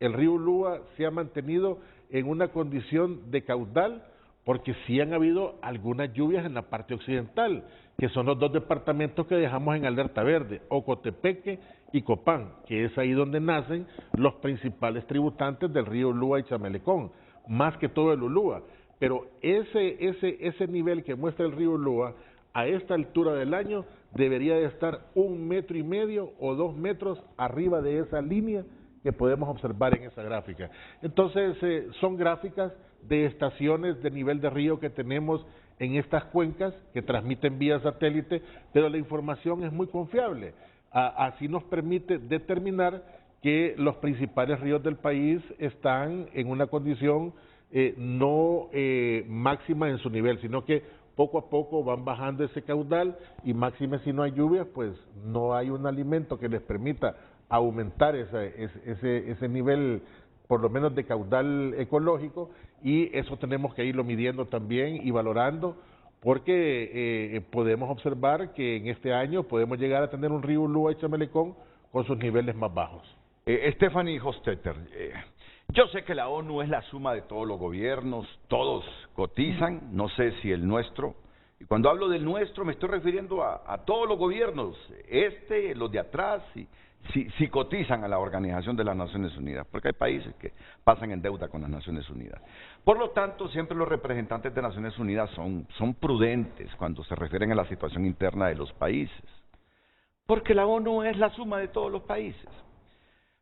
C: El río Ulúa se ha mantenido en una condición de caudal porque sí han habido algunas lluvias en la parte occidental, que son los 2 departamentos que dejamos en alerta verde, Ocotepeque y Copán, que es ahí donde nacen los principales tributantes del río Ulúa y Chamelecón, más que todo el Ulúa. Pero ese nivel que muestra el río Ulúa, a esta altura del año, debería de estar 1,5 metros o 2 metros arriba de esa línea que podemos observar en esa gráfica. Entonces, son gráficas de estaciones de nivel de río que tenemos en estas cuencas que transmiten vía satélite, pero la información es muy confiable. Así nos permite determinar que los principales ríos del país están en una condición no máxima en su nivel, sino que poco a poco van bajando ese caudal y máxime si no hay lluvias, pues no hay un alimento que les permita aumentar ese nivel, por lo menos de caudal ecológico, y eso tenemos que irlo midiendo también y valorando, porque podemos observar que en este año podemos llegar a tener un río Ulúa y Chamelecón con sus niveles más bajos.
B: Stephanie Hostetler, yo sé que la ONU es la suma de todos los gobiernos, todos cotizan, no sé si el nuestro, y cuando hablo del nuestro me estoy refiriendo a todos los gobiernos, los de atrás, si cotizan a la Organización de las Naciones Unidas, porque hay países que pasan en deuda con las Naciones Unidas. Por lo tanto, siempre los representantes de Naciones Unidas son prudentes cuando se refieren a la situación interna de los países, porque la ONU es la suma de todos los países.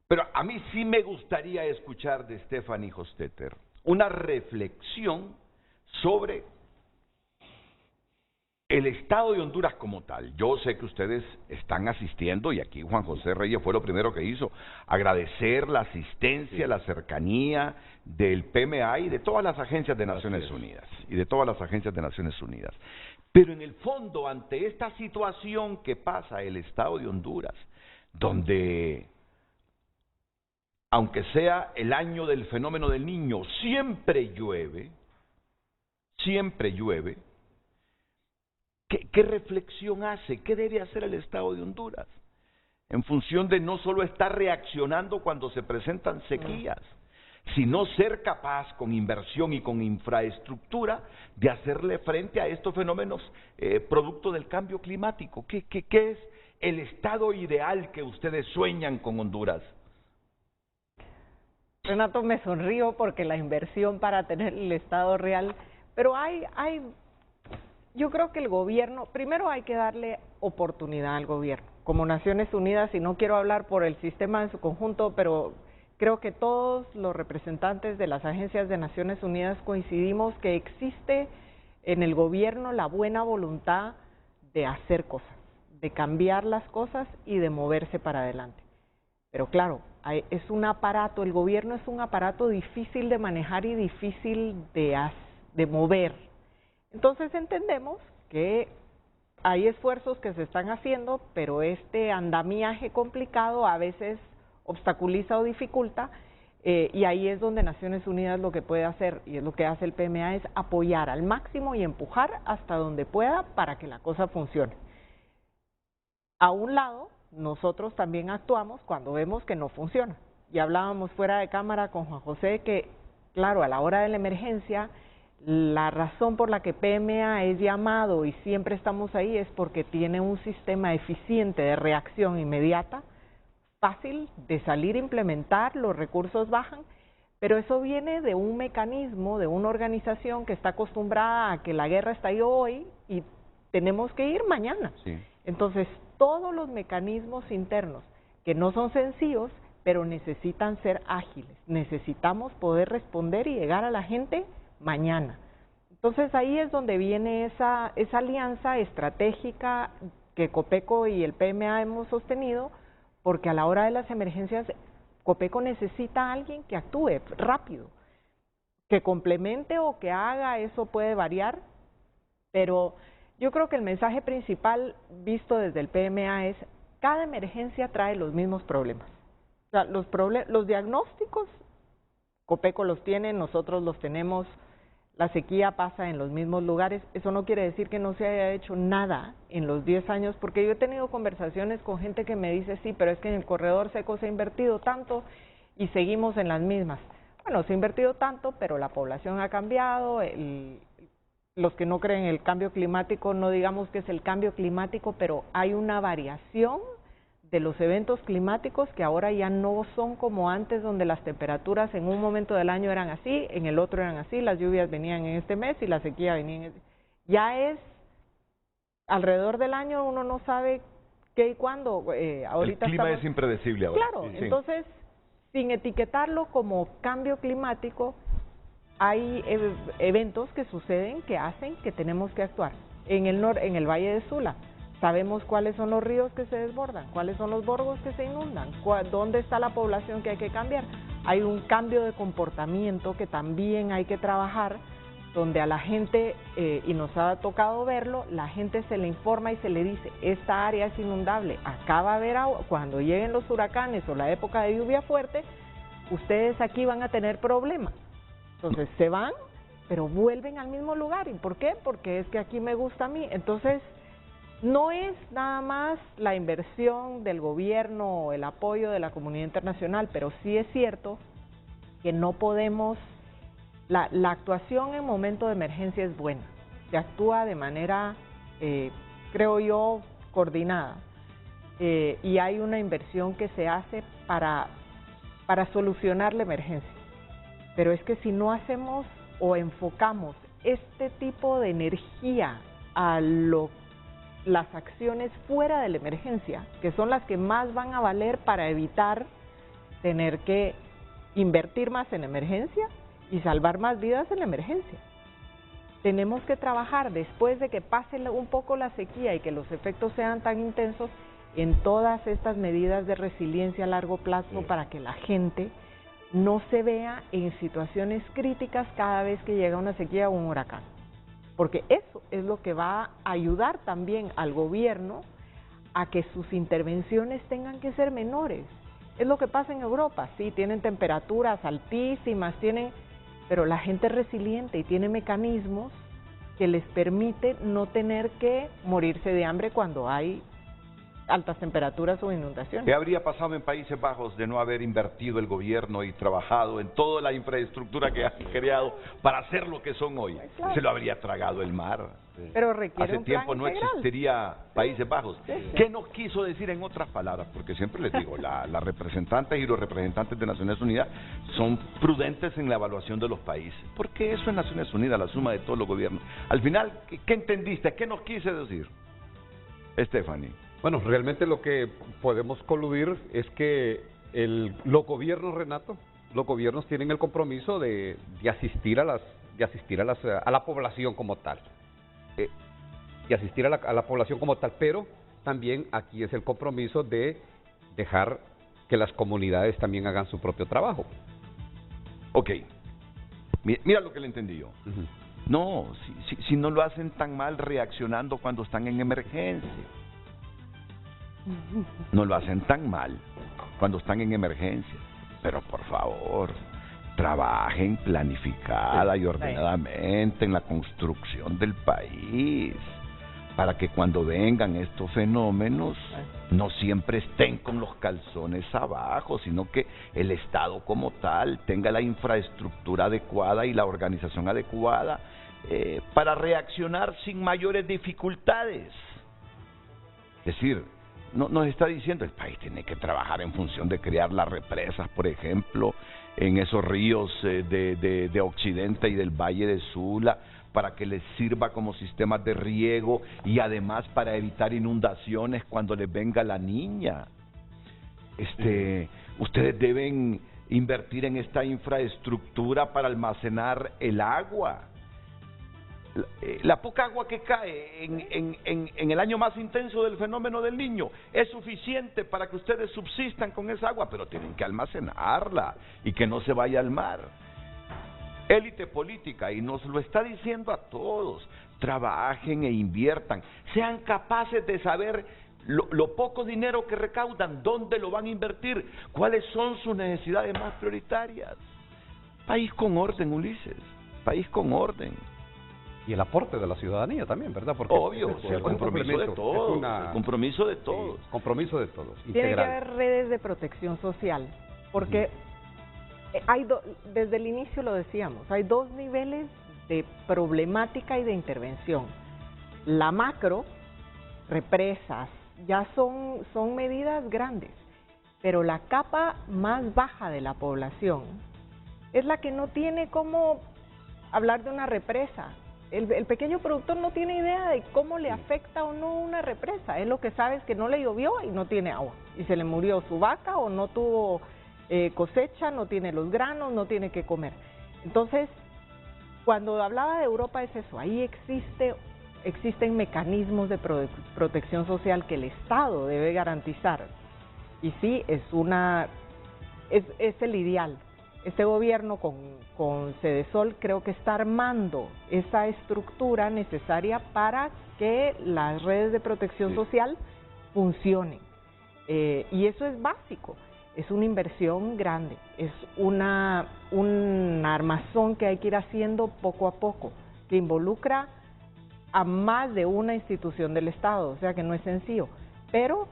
B: Pero a mí sí me gustaría escuchar de Stephanie Hostetler una reflexión sobre el Estado de Honduras como tal. Yo sé que ustedes están asistiendo, y aquí Juan José Reyes fue lo primero que hizo, agradecer la asistencia, la cercanía del PMA y de todas las agencias de Naciones Unidas, Pero en el fondo, ante esta situación que pasa el Estado de Honduras, donde, aunque sea el año del fenómeno del Niño, siempre llueve, ¿qué reflexión hace? ¿Qué debe hacer el Estado de Honduras? En función de no solo estar reaccionando cuando se presentan sequías, sino ser capaz, con inversión y con infraestructura, de hacerle frente a estos fenómenos producto del cambio climático. ¿Qué es el estado ideal que ustedes sueñan con Honduras?
D: Renato, me sonrío porque la inversión para tener el estado real, pero yo creo que el gobierno, primero hay que darle oportunidad al gobierno, como Naciones Unidas, y no quiero hablar por el sistema en su conjunto, pero creo que todos los representantes de las agencias de Naciones Unidas coincidimos que existe en el gobierno la buena voluntad de hacer cosas, de cambiar las cosas y de moverse para adelante. Pero claro, es un aparato, el gobierno es un aparato difícil de manejar y difícil de mover. Entonces entendemos que hay esfuerzos que se están haciendo, pero este andamiaje complicado a veces obstaculiza o dificulta Y ahí es donde Naciones Unidas lo que puede hacer, y es lo que hace el PMA, es apoyar al máximo y empujar hasta donde pueda para que la cosa funcione. A un lado, nosotros también actuamos cuando vemos que no funciona. Y hablábamos fuera de cámara con Juan José que, claro, a la hora de la emergencia, la razón por la que PMA es llamado y siempre estamos ahí es porque tiene un sistema eficiente de reacción inmediata, fácil de salir a implementar, los recursos bajan, pero eso viene de un mecanismo, de una organización que está acostumbrada a que la guerra estalló hoy y tenemos que ir mañana. Sí. Entonces, todos los mecanismos internos, que no son sencillos, pero necesitan ser ágiles, necesitamos poder responder y llegar a la gente mañana. Entonces, ahí es donde viene esa alianza estratégica que Copeco y el PMA hemos sostenido, porque a la hora de las emergencias, Copeco necesita a alguien que actúe rápido, que complemente o que haga, eso puede variar, pero yo creo que el mensaje principal visto desde el PMA es, cada emergencia trae los mismos problemas. O sea, los diagnósticos, Copeco los tiene, nosotros los tenemos, la sequía pasa en los mismos lugares, eso no quiere decir que no se haya hecho nada en los 10 años, porque yo he tenido conversaciones con gente que me dice, sí, pero es que en el corredor seco se ha invertido tanto y seguimos en las mismas. Bueno, se ha invertido tanto, pero la población ha cambiado, los que no creen en el cambio climático, no digamos que es el cambio climático, pero hay una variación de los eventos climáticos que ahora ya no son como antes, donde las temperaturas en un momento del año eran así, en el otro eran así, las lluvias venían en este mes y la sequía venía en este. Ya es alrededor del año, uno no sabe qué y cuándo. Ahorita
B: el clima es impredecible ahora.
D: Claro, sí, entonces, sin etiquetarlo como cambio climático, hay eventos que suceden que hacen que tenemos que actuar. En el Valle de Sula, sabemos cuáles son los ríos que se desbordan, cuáles son los bordos que se inundan, dónde está la población que hay que cambiar. Hay un cambio de comportamiento que también hay que trabajar, donde a la gente, y nos ha tocado verlo, la gente se le informa y se le dice, esta área es inundable, acá va a haber agua, cuando lleguen los huracanes o la época de lluvia fuerte, ustedes aquí van a tener problemas. Entonces se van, pero vuelven al mismo lugar. ¿Y por qué? Porque es que aquí me gusta a mí. Entonces, no es nada más la inversión del gobierno o el apoyo de la comunidad internacional, pero sí es cierto que no podemos, la actuación en momento de emergencia es buena, se actúa de manera, creo yo, coordinada, y hay una inversión que se hace para solucionar la emergencia, pero es que si no hacemos o enfocamos este tipo de energía a las acciones fuera de la emergencia, que son las que más van a valer para evitar tener que invertir más en emergencia y salvar más vidas en la emergencia. Tenemos que trabajar después de que pase un poco la sequía y que los efectos sean tan intensos en todas estas medidas de resiliencia a largo plazo para que la gente no se vea en situaciones críticas cada vez que llega una sequía o un huracán. Porque eso es lo que va a ayudar también al gobierno a que sus intervenciones tengan que ser menores. Es lo que pasa en Europa, sí, tienen temperaturas altísimas, pero la gente es resiliente y tiene mecanismos que les permiten no tener que morirse de hambre cuando hay altas temperaturas o inundaciones.
B: ¿Qué habría pasado en Países Bajos de no haber invertido el gobierno y trabajado en toda la infraestructura que han creado para hacer lo que son hoy? Claro. Se lo habría tragado el mar.
D: Pero requiere
B: hace tiempo no existiría Países Bajos. ¿Qué nos quiso decir en otras palabras? Porque siempre les digo, las representantes y los representantes de Naciones Unidas son prudentes en la evaluación de los países. Porque eso es Naciones Unidas, la suma de todos los gobiernos. Al final, ¿qué entendiste? ¿Qué nos quise decir? Stephanie.
G: Bueno, realmente lo que podemos coludir es que los gobiernos, Renato, los gobiernos tienen el compromiso de asistir a la población como tal. Y asistir a la población como tal, pero también aquí es el compromiso de dejar que las comunidades también hagan su propio trabajo.
B: Ok, mira lo que le entendí yo. No, si no lo hacen tan mal reaccionando cuando están en emergencia. No lo hacen tan mal cuando están en emergencia. pero por favor, trabajen planificada y ordenadamente en la construcción del país, para que cuando vengan estos fenómenos no siempre estén con los calzones abajo, sino que el Estado como tal tenga la infraestructura adecuada y la organización adecuada para reaccionar sin mayores dificultades. Es decir, no nos está diciendo el país tiene que trabajar en función de crear las represas, por ejemplo, en esos ríos de Occidente y del Valle de Sula, para que les sirva como sistemas de riego y además para evitar inundaciones cuando les venga la niña. Ustedes deben invertir en esta infraestructura para almacenar el agua. La poca agua que cae en el año más intenso del fenómeno del Niño es suficiente para que ustedes subsistan con esa agua, pero tienen que almacenarla y que no se vaya al mar. Élite política, y nos lo está diciendo a todos, trabajen e inviertan, sean capaces de saber lo poco dinero que recaudan, dónde lo van a invertir, cuáles son sus necesidades más prioritarias. País con orden, Ulises, país con orden.
G: Y el aporte de la ciudadanía también, ¿verdad? Porque
B: obvio, el compromiso de todos, el compromiso de todos.
G: Compromiso de todos.
D: Tiene que haber redes de protección social, porque desde el inicio lo decíamos, hay dos niveles de problemática y de intervención. La macro, represas, ya son medidas grandes, pero la capa más baja de la población es la que no tiene cómo hablar de una represa. El pequeño productor no tiene idea de cómo le afecta o no una represa. Él lo que sabe es que no le llovió y no tiene agua, y se le murió su vaca o no tuvo cosecha, no tiene los granos, no tiene que comer. Entonces, cuando hablaba de Europa es eso, ahí existen mecanismos de protección social que el Estado debe garantizar. Y sí, es el ideal. Este gobierno con Cedesol creo que está armando esa estructura necesaria para que las redes de protección social funcionen. Y eso es básico, es una inversión grande, es un armazón que hay que ir haciendo poco a poco, que involucra a más de una institución del Estado, o sea que no es sencillo, pero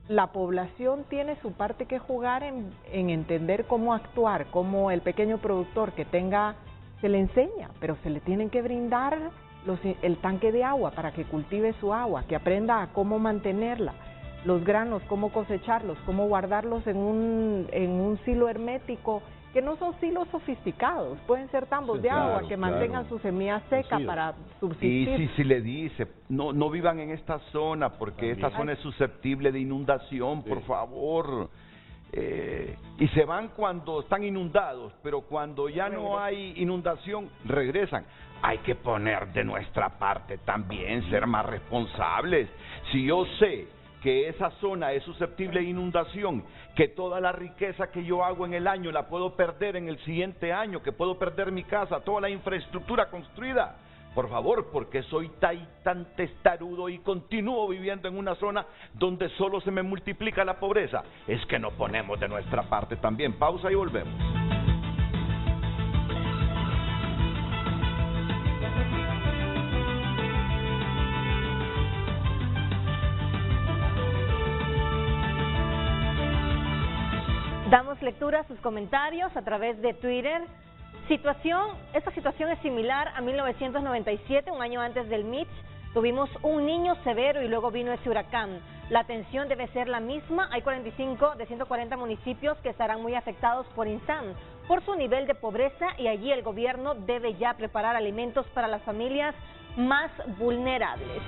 D: la población tiene su parte que jugar en entender cómo actuar, como el pequeño productor se le enseña, pero se le tienen que brindar el tanque de agua para que cultive su agua, que aprenda a cómo mantenerla, los granos, cómo cosecharlos, cómo guardarlos en un silo hermético, que no son silos sofisticados, pueden ser tambos de agua que mantengan su semilla seca para subsistir.
B: Y si le dice, no vivan en esta zona porque esta zona es susceptible de inundación, por favor. Y se van cuando están inundados, pero cuando ya no hay inundación, regresan. Hay que poner de nuestra parte también, ser más responsables. Si yo sé que esa zona es susceptible de inundación, que toda la riqueza que yo hago en el año la puedo perder en el siguiente año, que puedo perder mi casa, toda la infraestructura construida. Por favor, porque soy tan testarudo y continúo viviendo en una zona donde solo se me multiplica la pobreza. Es que no ponemos de nuestra parte también. Pausa y volvemos.
H: Damos lectura a sus comentarios a través de Twitter. Esta situación es similar a 1997, un año antes del Mitch. Tuvimos un niño severo y luego vino ese huracán. La atención debe ser la misma. Hay 45 de 140 municipios que estarán muy afectados por Insan, por su nivel de pobreza, y allí el gobierno debe ya preparar alimentos para las familias más vulnerables.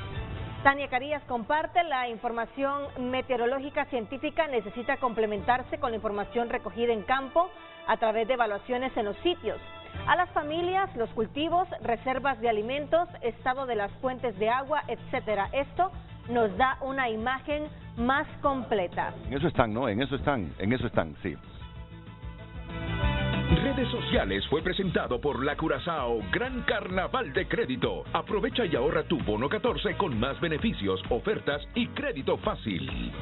H: Tania Carías comparte: la información meteorológica científica necesita complementarse con la información recogida en campo a través de evaluaciones en los sitios. A las familias, los cultivos, reservas de alimentos, estado de las fuentes de agua, etcétera. Esto nos da una imagen más completa.
B: En eso están, ¿no? En eso están, sí.
A: Redes sociales fue presentado por La Curazao Gran Carnaval de Crédito. Aprovecha y ahorra tu bono 14 con más beneficios, ofertas y crédito fácil.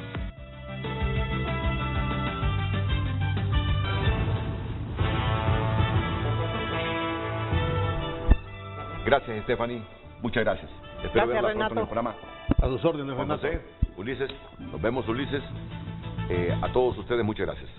B: Gracias, Stephanie. Muchas gracias. Espero verla pronto en el programa.
C: A sus órdenes, Renato.
B: Ulises, nos vemos, Ulises. A todos ustedes, muchas gracias.